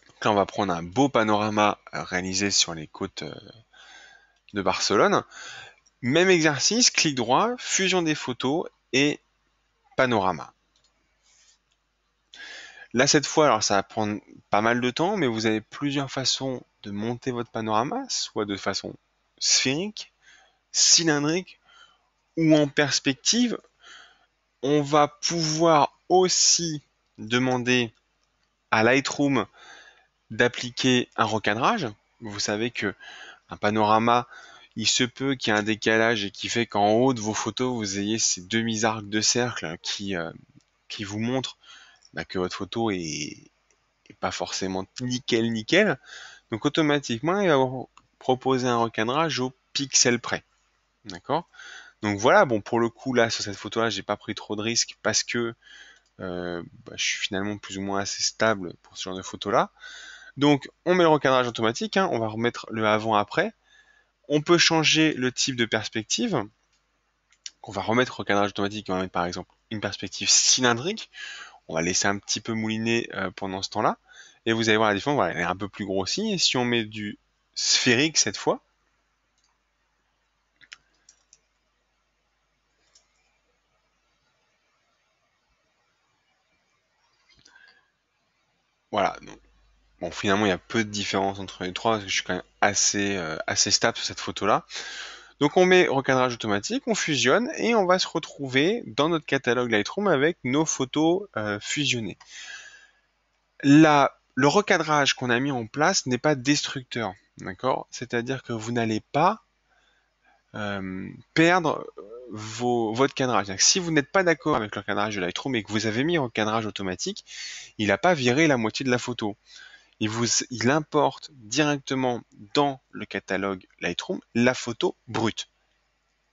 A: Donc là, on va prendre un beau panorama réalisé sur les côtes de Barcelone. Même exercice, clic droit, fusion des photos et panorama. Là, cette fois, alors ça va prendre pas mal de temps, mais vous avez plusieurs façons de monter votre panorama, soit de façon sphérique, cylindrique ou en perspective. On va pouvoir aussi demander à Lightroom d'appliquer un recadrage. Vous savez que un panorama, il se peut qu'il y ait un décalage et qui fait qu'en haut de vos photos, vous ayez ces demi-arcs de cercle qui vous montrent que votre photo est pas forcément nickel nickel. Donc automatiquement, il va vous proposer un recadrage au pixel près. D'accord? Donc voilà, bon pour le coup là sur cette photo-là, j'ai pas pris trop de risques parce que je suis finalement plus ou moins assez stable pour ce genre de photo-là. Donc on met le recadrage automatique, hein, on va remettre le avant-après. On peut changer le type de perspective. On va remettre au recadrage automatique, on va mettre par exemple une perspective cylindrique. On va laisser un petit peu mouliner pendant ce temps-là. Et vous allez voir la différence, voilà, elle est un peu plus grossie. Et si on met du sphérique cette fois, voilà. Donc, Bon, finalement, il y a peu de différence entre les trois, parce que je suis quand même assez stable sur cette photo-là. Donc on met recadrage automatique, on fusionne, et on va se retrouver dans notre catalogue Lightroom avec nos photos fusionnées. Le recadrage qu'on a mis en place n'est pas destructeur, d'accord? C'est-à-dire que vous n'allez pas perdre votre cadrage. C'est-à-dire que si vous n'êtes pas d'accord avec le cadrage de Lightroom et que vous avez mis un cadrage automatique, il n'a pas viré la moitié de la photo. Il importe directement dans le catalogue Lightroom la photo brute,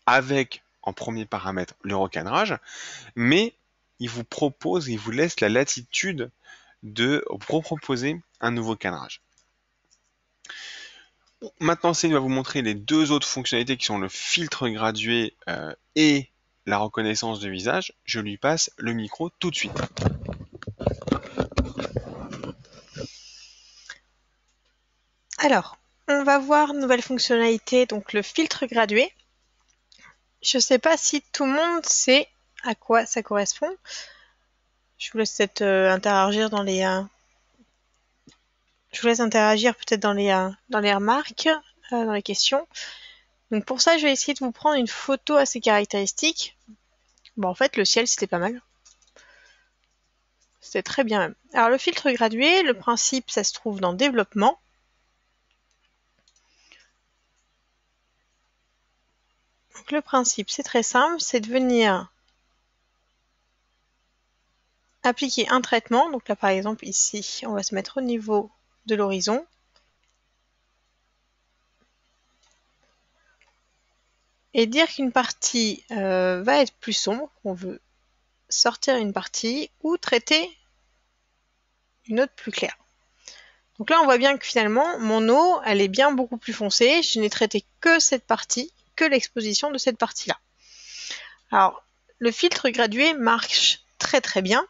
A: avec en premier paramètre le recadrage, mais il vous laisse la latitude de proposer un nouveau cadrage. Maintenant, Céline va vous montrer les deux autres fonctionnalités qui sont le filtre gradué et la reconnaissance de visage. Je lui passe le micro tout de suite.
B: Alors, on va voir nouvelle fonctionnalité, donc le filtre gradué. Je ne sais pas si tout le monde sait à quoi ça correspond. Je vous laisse peut-être interagir dans les. Je vous laisse interagir peut-être dans les remarques, dans les questions. Donc pour ça, je vais essayer de vous prendre une photo assez caractéristique. Bon, en fait, le ciel, c'était pas mal. C'était très bien même. Alors le filtre gradué, le principe, ça se trouve dans développement. Donc le principe, c'est très simple, c'est de venir appliquer un traitement. Donc là, par exemple, ici, on va se mettre au niveau de l'horizon. Et dire qu'une partie va être plus sombre, on veut sortir une partie ou traiter une autre plus claire. Donc là, on voit bien que finalement, mon eau, elle est bien beaucoup plus foncée. Je n'ai traité que cette partie, que l'exposition de cette partie-là. Alors, le filtre gradué marche très très bien.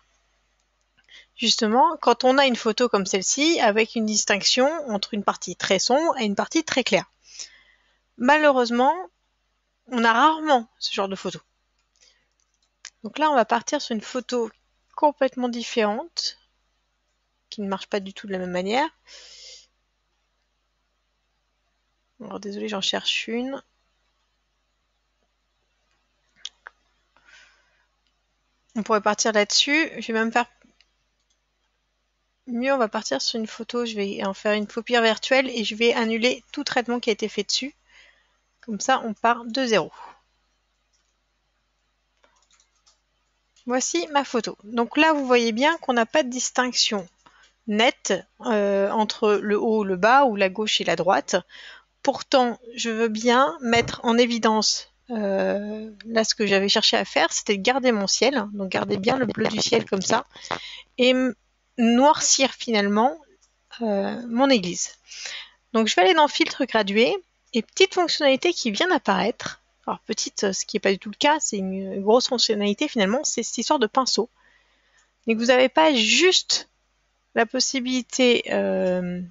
B: Justement, quand on a une photo comme celle-ci, avec une distinction entre une partie très sombre et une partie très claire. Malheureusement, on a rarement ce genre de photo. Donc là, on va partir sur une photo complètement différente, qui ne marche pas du tout de la même manière. Alors désolé, j'en cherche une. On pourrait partir là-dessus. Je vais même faire mieux, on va partir sur une photo. Je vais en faire une paupière virtuelle et je vais annuler tout traitement qui a été fait dessus. Comme ça, on part de zéro. Voici ma photo. Donc là, vous voyez bien qu'on n'a pas de distinction nette entre le haut, le bas ou la gauche et la droite. Pourtant, je veux bien mettre en évidence, là ce que j'avais cherché à faire, c'était de garder mon ciel, donc garder bien le bleu du ciel comme ça, et noircir finalement mon église. Donc je vais aller dans filtre gradué, et petite fonctionnalité qui vient d'apparaître, alors petite, ce qui n'est pas du tout le cas, c'est une grosse fonctionnalité finalement, c'est cette histoire de pinceau. Mais vous n'avez pas juste la possibilité... je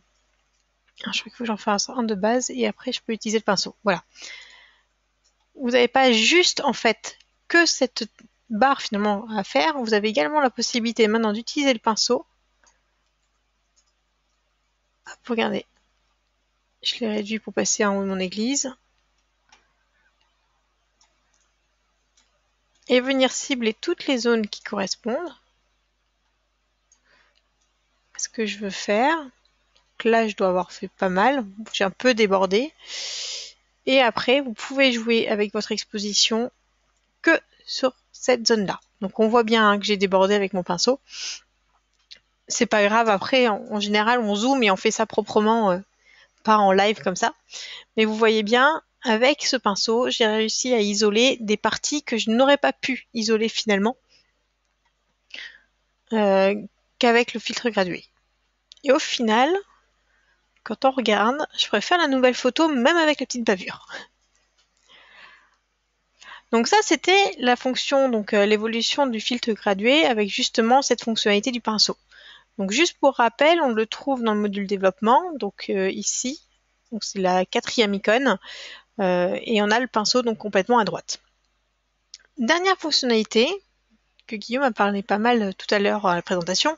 B: crois qu'il faut que j'en fasse un de base et après je peux utiliser le pinceau. Voilà. Vous n'avez pas juste en fait que cette barre finalement à faire, vous avez également la possibilité maintenant d'utiliser le pinceau. Hop, regardez. Je l'ai réduit pour passer en haut de mon église. Et venir cibler toutes les zones qui correspondent. Ce que je veux faire. Donc là, je dois avoir fait pas mal. J'ai un peu débordé. Et après, vous pouvez jouer avec votre exposition que sur cette zone-là. Donc on voit bien que j'ai débordé avec mon pinceau. C'est pas grave, après, en général, on zoome et on fait ça proprement, pas en live comme ça. Mais vous voyez bien, avec ce pinceau, j'ai réussi à isoler des parties que je n'aurais pas pu isoler finalement qu'avec le filtre gradué. Et au final, quand on regarde, je préfère la nouvelle photo même avec la petite bavure. Donc ça, c'était la fonction, donc l'évolution du filtre gradué avec justement cette fonctionnalité du pinceau. Donc juste pour rappel, on le trouve dans le module développement, donc ici, donc c'est la 4e icône, et on a le pinceau donc complètement à droite. Dernière fonctionnalité, que Guillaume a parlé pas mal tout à l'heure à la présentation,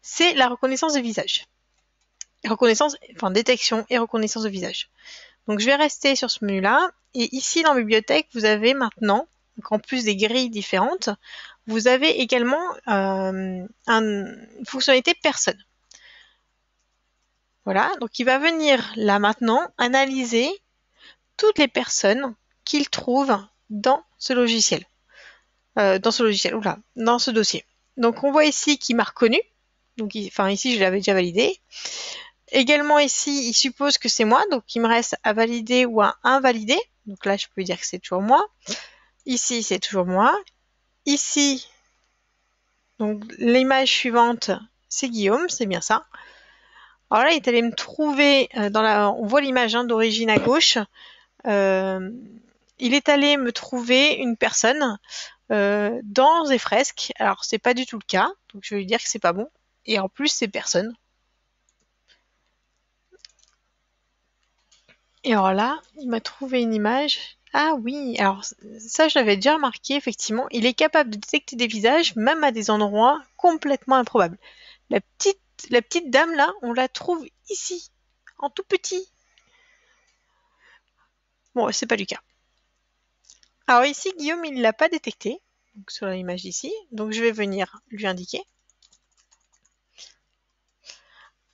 B: c'est la reconnaissance de visage. reconnaissance, enfin détection et reconnaissance de visage. Donc je vais rester sur ce menu-là. Et ici dans Bibliothèque, vous avez maintenant, donc en plus des grilles différentes, vous avez également une fonctionnalité personne. Voilà, donc il va venir là maintenant analyser toutes les personnes qu'il trouve dans ce logiciel. Dans ce dossier. Donc on voit ici qu'il m'a reconnu. Donc, ici je l'avais déjà validé. Également ici, il suppose que c'est moi, donc il me reste à valider ou à invalider. Donc là, je peux dire que c'est toujours moi. Ici, c'est toujours moi. Ici, donc l'image suivante, c'est Guillaume, c'est bien ça. Alors là, il est allé me trouver on voit l'image d'origine à gauche. Il est allé me trouver une personne dans Zefresque. Alors c'est pas du tout le cas, donc je vais lui dire que c'est pas bon. Et en plus, c'est personne. Et alors là, il m'a trouvé une image. Ah oui, alors ça je l'avais déjà remarqué, effectivement. Il est capable de détecter des visages, même à des endroits complètement improbables. La petite dame là, on la trouve ici, en tout petit. Bon, c'est pas du cas. Alors ici, Guillaume, il ne l'a pas détecté, donc sur l'image d'ici. Donc je vais venir lui indiquer.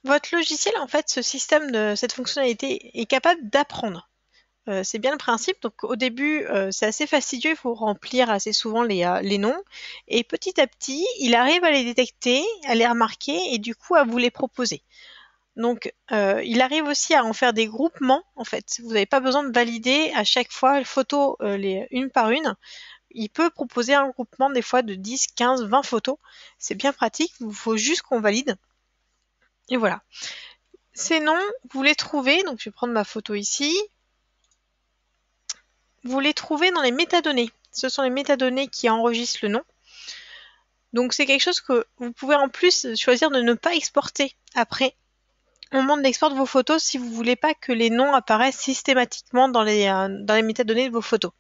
B: Votre logiciel, en fait, cette fonctionnalité est capable d'apprendre. C'est bien le principe. Donc au début, c'est assez fastidieux, il faut remplir assez souvent les noms. Et petit à petit, il arrive à les détecter, à les remarquer et du coup à vous les proposer. Donc il arrive aussi à en faire des groupements, en fait. Vous n'avez pas besoin de valider à chaque fois les photos une par une. Il peut proposer un groupement des fois de 10, 15, 20 photos. C'est bien pratique, il faut juste qu'on valide. Et voilà. Ces noms, vous les trouvez, donc je vais prendre ma photo ici. Vous les trouvez dans les métadonnées. Ce sont les métadonnées qui enregistrent le nom. Donc c'est quelque chose que vous pouvez en plus choisir de ne pas exporter après au moment de l'export de vos photos si vous ne voulez pas que les noms apparaissent systématiquement dans les métadonnées de vos photos.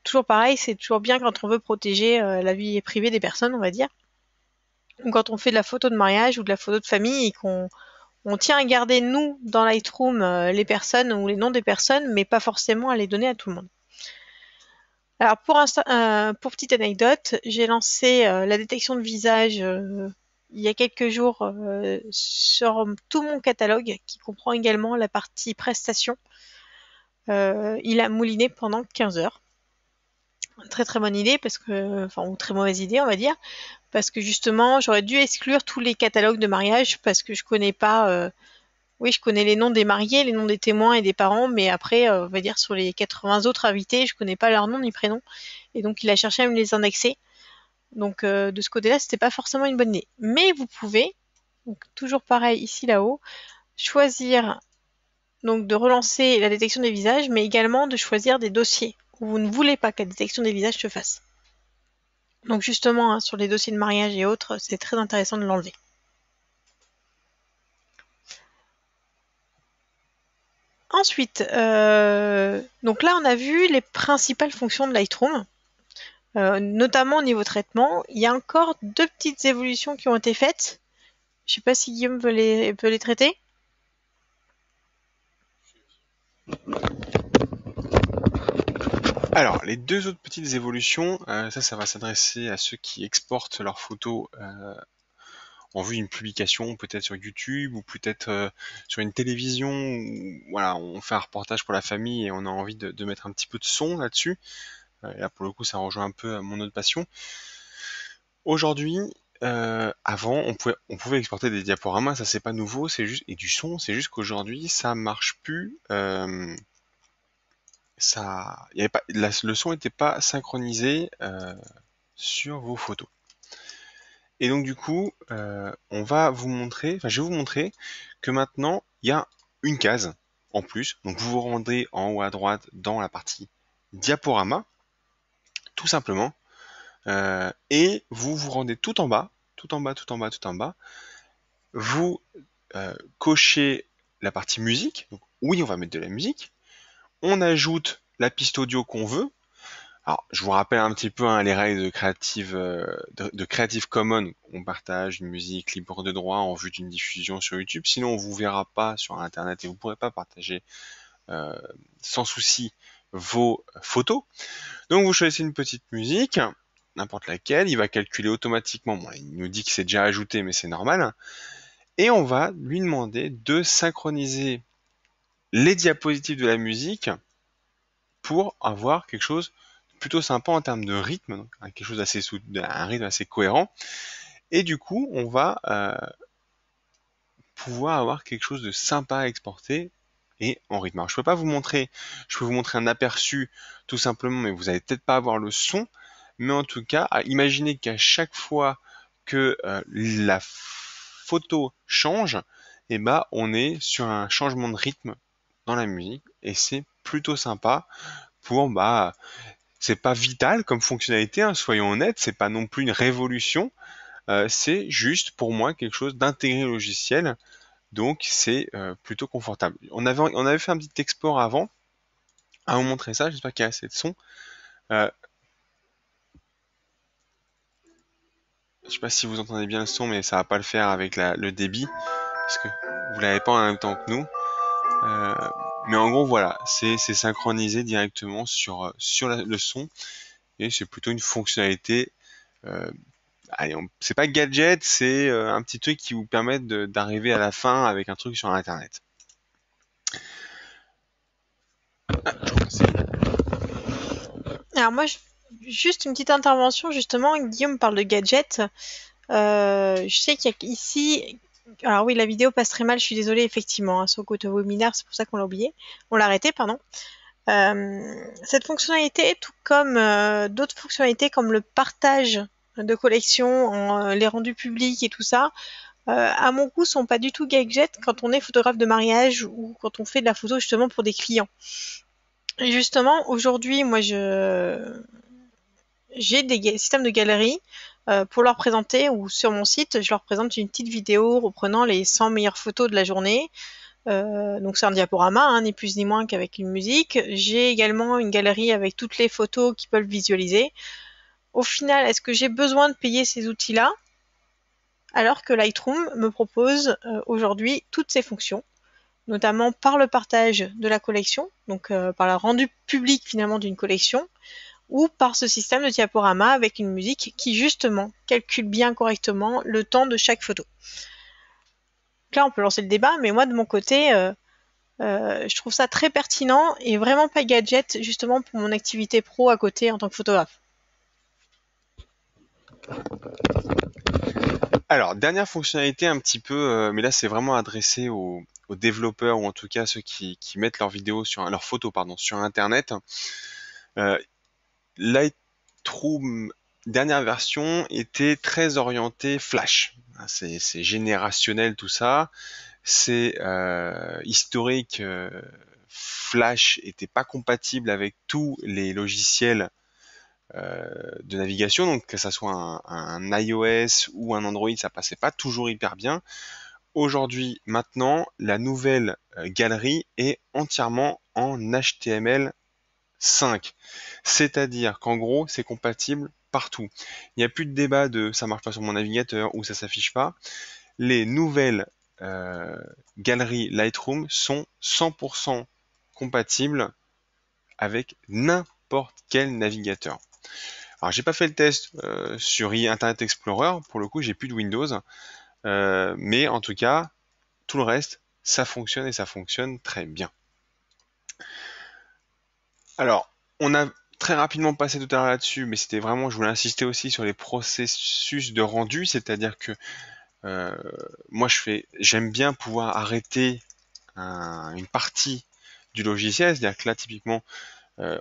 B: Toujours pareil, c'est toujours bien quand on veut protéger la vie privée des personnes, on va dire. Ou quand on fait de la photo de mariage ou de la photo de famille et qu'on tient à garder, nous, dans Lightroom, les personnes ou les noms des personnes, mais pas forcément à les donner à tout le monde. Alors pour petite anecdote, j'ai lancé la détection de visage il y a quelques jours sur tout mon catalogue qui comprend également la partie prestations. Il a mouliné pendant 15 heures. Très très bonne idée ou très mauvaise idée on va dire, parce que justement j'aurais dû exclure tous les catalogues de mariage parce que je connais pas. Oui, je connais les noms des mariés, les noms des témoins et des parents, mais après, on va dire sur les 80 autres invités, je connais pas leur nom ni prénom. Et donc, il a cherché à me les indexer. Donc, de ce côté-là, c'était pas forcément une bonne idée. Mais vous pouvez, donc toujours pareil ici là-haut, choisir donc de relancer la détection des visages, mais également de choisir des dossiers où vous ne voulez pas que la détection des visages se fasse. Donc justement, sur les dossiers de mariage et autres, c'est très intéressant de l'enlever. Ensuite, donc là on a vu les principales fonctions de Lightroom, notamment au niveau traitement. Il y a encore deux petites évolutions qui ont été faites. Je ne sais pas si Guillaume peut les traiter.
A: Alors, les deux autres petites évolutions, ça va s'adresser à ceux qui exportent leurs photos en vue d'une publication, peut-être sur YouTube ou peut-être sur une télévision. Où, voilà, on fait un reportage pour la famille et on a envie de mettre un petit peu de son là-dessus. Là, pour le coup, ça rejoint un peu mon autre passion. Aujourd'hui, avant, on pouvait exporter des diaporamas, ça c'est pas nouveau, c'est juste et du son, c'est juste qu'aujourd'hui, ça marche plus. Y avait pas, le son n'était pas synchronisé sur vos photos. Et donc du coup, on va vous montrer, enfin je vais vous montrer que maintenant il y a une case en plus. Donc vous vous rendez en haut à droite dans la partie diaporama, tout simplement, et vous vous rendez tout en bas, tout en bas, tout en bas, tout en bas. Vous cochez la partie musique. Donc, oui, on va mettre de la musique. On ajoute la piste audio qu'on veut. Alors, je vous rappelle un petit peu hein, les règles de Creative Commons. On partage une musique libre de droit en vue d'une diffusion sur YouTube. Sinon, on vous verra pas sur Internet et vous pourrez pas partager euh, sans souci vos photos. Donc, vous choisissez une petite musique, n'importe laquelle. Il va calculer automatiquement. Bon, il nous dit que c'est déjà ajouté, mais c'est normal. Et on va lui demander de synchroniser les diapositives de la musique pour avoir quelque chose de plutôt sympa en termes de rythme, donc quelque chose d'assez un rythme assez cohérent. Et du coup, on va pouvoir avoir quelque chose de sympa à exporter et en rythme. Alors, je peux pas vous montrer, je peux vous montrer un aperçu tout simplement, mais vous allez peut-être pas avoir le son. Mais en tout cas, imaginez qu'à chaque fois que la photo change, et ben, on est sur un changement de rythme dans la musique et c'est plutôt sympa pour c'est pas vital comme fonctionnalité, hein, soyons honnêtes, c'est pas non plus une révolution, c'est juste pour moi quelque chose d'intégré au logiciel, donc c'est plutôt confortable. On avait fait un petit export avant, à vous montrer ça, j'espère qu'il y a assez de son. Euh, je sais pas si vous entendez bien le son, mais ça va pas le faire avec le débit, parce que vous l'avez pas en même temps que nous. Euh, mais en gros, voilà, c'est synchronisé directement sur le son, et c'est plutôt une fonctionnalité euh, allez, c'est pas gadget, c'est un petit truc qui vous permet d'arriver à la fin avec un truc sur Internet.
B: Alors moi, juste une petite intervention, justement, Guillaume parle de gadgets. Je sais qu'il y a ici... Alors oui, la vidéo passe très mal, je suis désolée, effectivement, hein, sur GoToWebinar, c'est pour ça qu'on l'a oublié. On l'a arrêté, pardon. Cette fonctionnalité, tout comme d'autres fonctionnalités comme le partage de collections, les rendus publics et tout ça, à mon goût, sont pas du tout gadgets quand on est photographe de mariage ou quand on fait de la photo justement pour des clients. Et justement, aujourd'hui, moi, j'ai des systèmes de galeries pour leur présenter, ou sur mon site, je leur présente une petite vidéo reprenant les 100 meilleures photos de la journée. Donc c'est un diaporama, hein, ni plus ni moins qu'avec une musique. J'ai également une galerie avec toutes les photos qui peuvent visualiser. Au final, est-ce que j'ai besoin de payer ces outils-là alors que Lightroom me propose aujourd'hui toutes ces fonctions, notamment par le partage de la collection, donc par le rendu public finalement d'une collection, ou par ce système de diaporama avec une musique qui justement calcule bien correctement le temps de chaque photo. Donc là, on peut lancer le débat, mais moi de mon côté, je trouve ça très pertinent et vraiment pas gadget justement pour mon activité pro à côté en tant que photographe.
A: Alors, dernière fonctionnalité un petit peu, mais là c'est vraiment adressé aux développeurs ou en tout cas ceux qui mettent leurs vidéos leurs photos pardon, sur Internet. Euh, Lightroom dernière version était très orienté Flash. C'est générationnel tout ça. C'est historique. Flash était pas compatible avec tous les logiciels de navigation, donc que ça soit un iOS ou un Android, ça passait pas toujours hyper bien. Aujourd'hui, maintenant, la nouvelle galerie est entièrement en HTML5. C'est-à-dire qu'en gros, c'est compatible partout. Il n'y a plus de débat de ça marche pas sur mon navigateur ou ça s'affiche pas. Les nouvelles euh, galeries Lightroom sont 100% compatibles avec n'importe quel navigateur. Alors j'ai pas fait le test sur Internet Explorer, pour le coup j'ai plus de Windows, mais en tout cas tout le reste ça fonctionne et ça fonctionne très bien. Alors on a très rapidement passé tout à l'heure là-dessus, mais c'était vraiment, je voulais insister aussi sur les processus de rendu, c'est-à-dire que euh, moi j'aime bien pouvoir arrêter une partie du logiciel, c'est-à-dire que là typiquement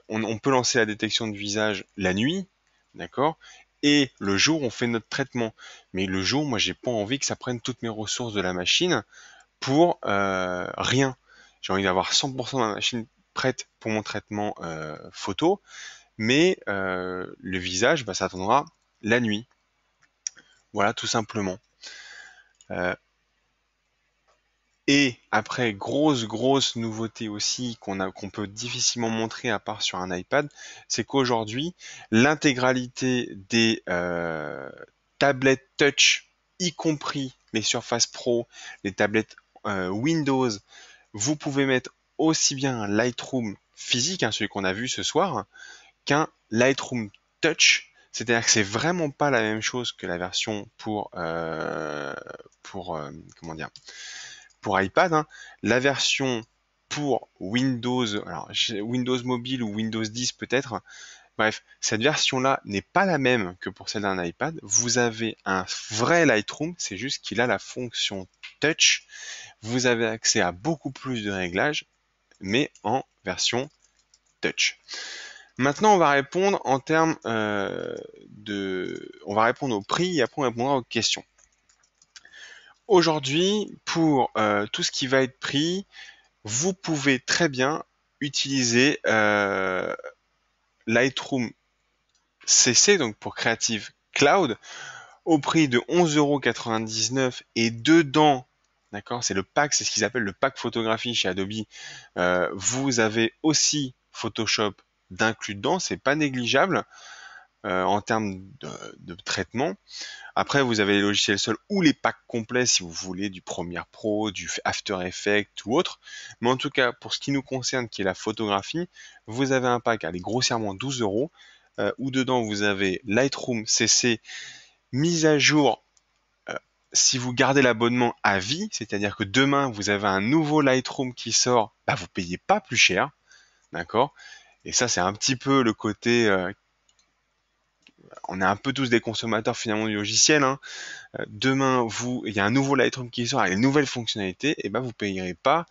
A: on peut lancer la détection de visage la nuit, d'accord? Et le jour, on fait notre traitement. Mais le jour, moi, j'ai pas envie que ça prenne toutes mes ressources de la machine pour rien. J'ai envie d'avoir 100% de ma machine prête pour mon traitement photo, mais le visage, ça attendra la nuit. Voilà, tout simplement. Euh, Et après, grosse nouveauté aussi qu'on peut difficilement montrer à part sur un iPad, c'est qu'aujourd'hui, l'intégralité des tablettes touch, y compris les Surface Pro, les tablettes Windows, vous pouvez mettre aussi bien un Lightroom physique, hein, celui qu'on a vu ce soir, qu'un Lightroom Touch. C'est-à-dire que c'est vraiment pas la même chose que la version pour comment dire, pour iPad, hein. La version pour Windows, alors Windows Mobile ou Windows 10 peut-être. Bref, cette version-là n'est pas la même que pour celle d'un iPad. Vous avez un vrai Lightroom, c'est juste qu'il a la fonction Touch. Vous avez accès à beaucoup plus de réglages, mais en version Touch. Maintenant, on va répondre en termes on va répondre au prix et après on répondra aux questions. Aujourd'hui, pour tout ce qui va être pris, vous pouvez très bien utiliser Lightroom CC, donc pour Creative Cloud, au prix de 11,99 € et dedans, d'accord, c'est le pack, c'est ce qu'ils appellent le pack photographie chez Adobe. Vous avez aussi Photoshop d'inclus dedans, c'est pas négligeable en termes de traitement. Après, vous avez les logiciels seuls ou les packs complets si vous voulez du Premiere Pro, du After Effects ou autre. Mais en tout cas, pour ce qui nous concerne, qui est la photographie, vous avez un pack, allez, grossièrement 12 €, où dedans vous avez Lightroom CC mise à jour si vous gardez l'abonnement à vie, c'est-à-dire que demain vous avez un nouveau Lightroom qui sort, bah, vous payez pas plus cher, d'accord? Et ça, c'est un petit peu le côté, on est un peu tous des consommateurs finalement du logiciel, hein. Demain, il y a un nouveau Lightroom qui sort avec une nouvelle fonctionnalité, et ben vous payerez pas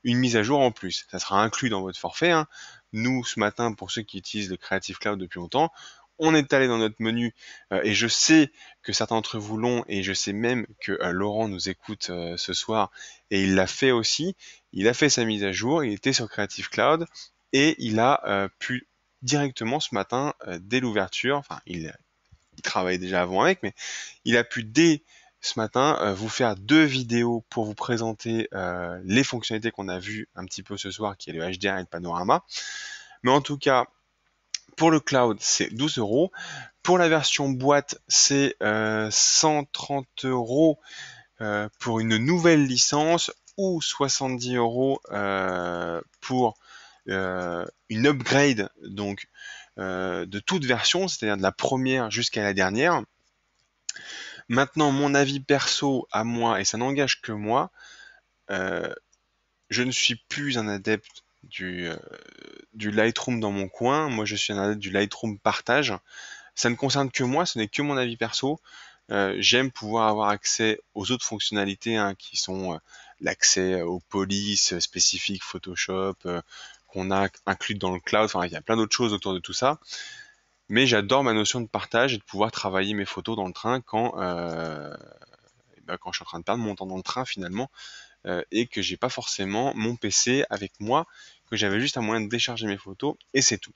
A: une mise à jour en plus. Ça sera inclus dans votre forfait, hein. Nous, ce matin, pour ceux qui utilisent le Creative Cloud depuis longtemps, on est allé dans notre menu et je sais que certains d'entre vous l'ont et je sais même que Laurent nous écoute ce soir et il l'a fait aussi. Il a fait sa mise à jour, il était sur Creative Cloud et il a pu directement ce matin, dès l'ouverture, enfin il travaillait déjà avant avec, mais il a pu dès ce matin vous faire 2 vidéos pour vous présenter les fonctionnalités qu'on a vues un petit peu ce soir, qui est le HDR et le panorama. Mais en tout cas, pour le cloud, c'est 12 €. Pour la version boîte, c'est 130 € pour une nouvelle licence ou 70 € pour une upgrade donc de toute version, c'est-à-dire de la première jusqu'à la dernière. Maintenant, mon avis perso à moi, et ça n'engage que moi, euh, je ne suis plus un adepte du Lightroom dans mon coin. Moi, je suis un adepte du Lightroom partage. Ça ne concerne que moi, ce n'est que mon avis perso. J'aime pouvoir avoir accès aux autres fonctionnalités, hein, qui sont l'accès aux polices spécifiques Photoshop qu'on a inclus dans le cloud. Enfin, il y a plein d'autres choses autour de tout ça. Mais j'adore ma notion de partage et de pouvoir travailler mes photos dans le train quand je suis en train de perdre mon temps dans le train finalement et que j'ai pas forcément mon PC avec moi, que j'avais juste un moyen de décharger mes photos et c'est tout.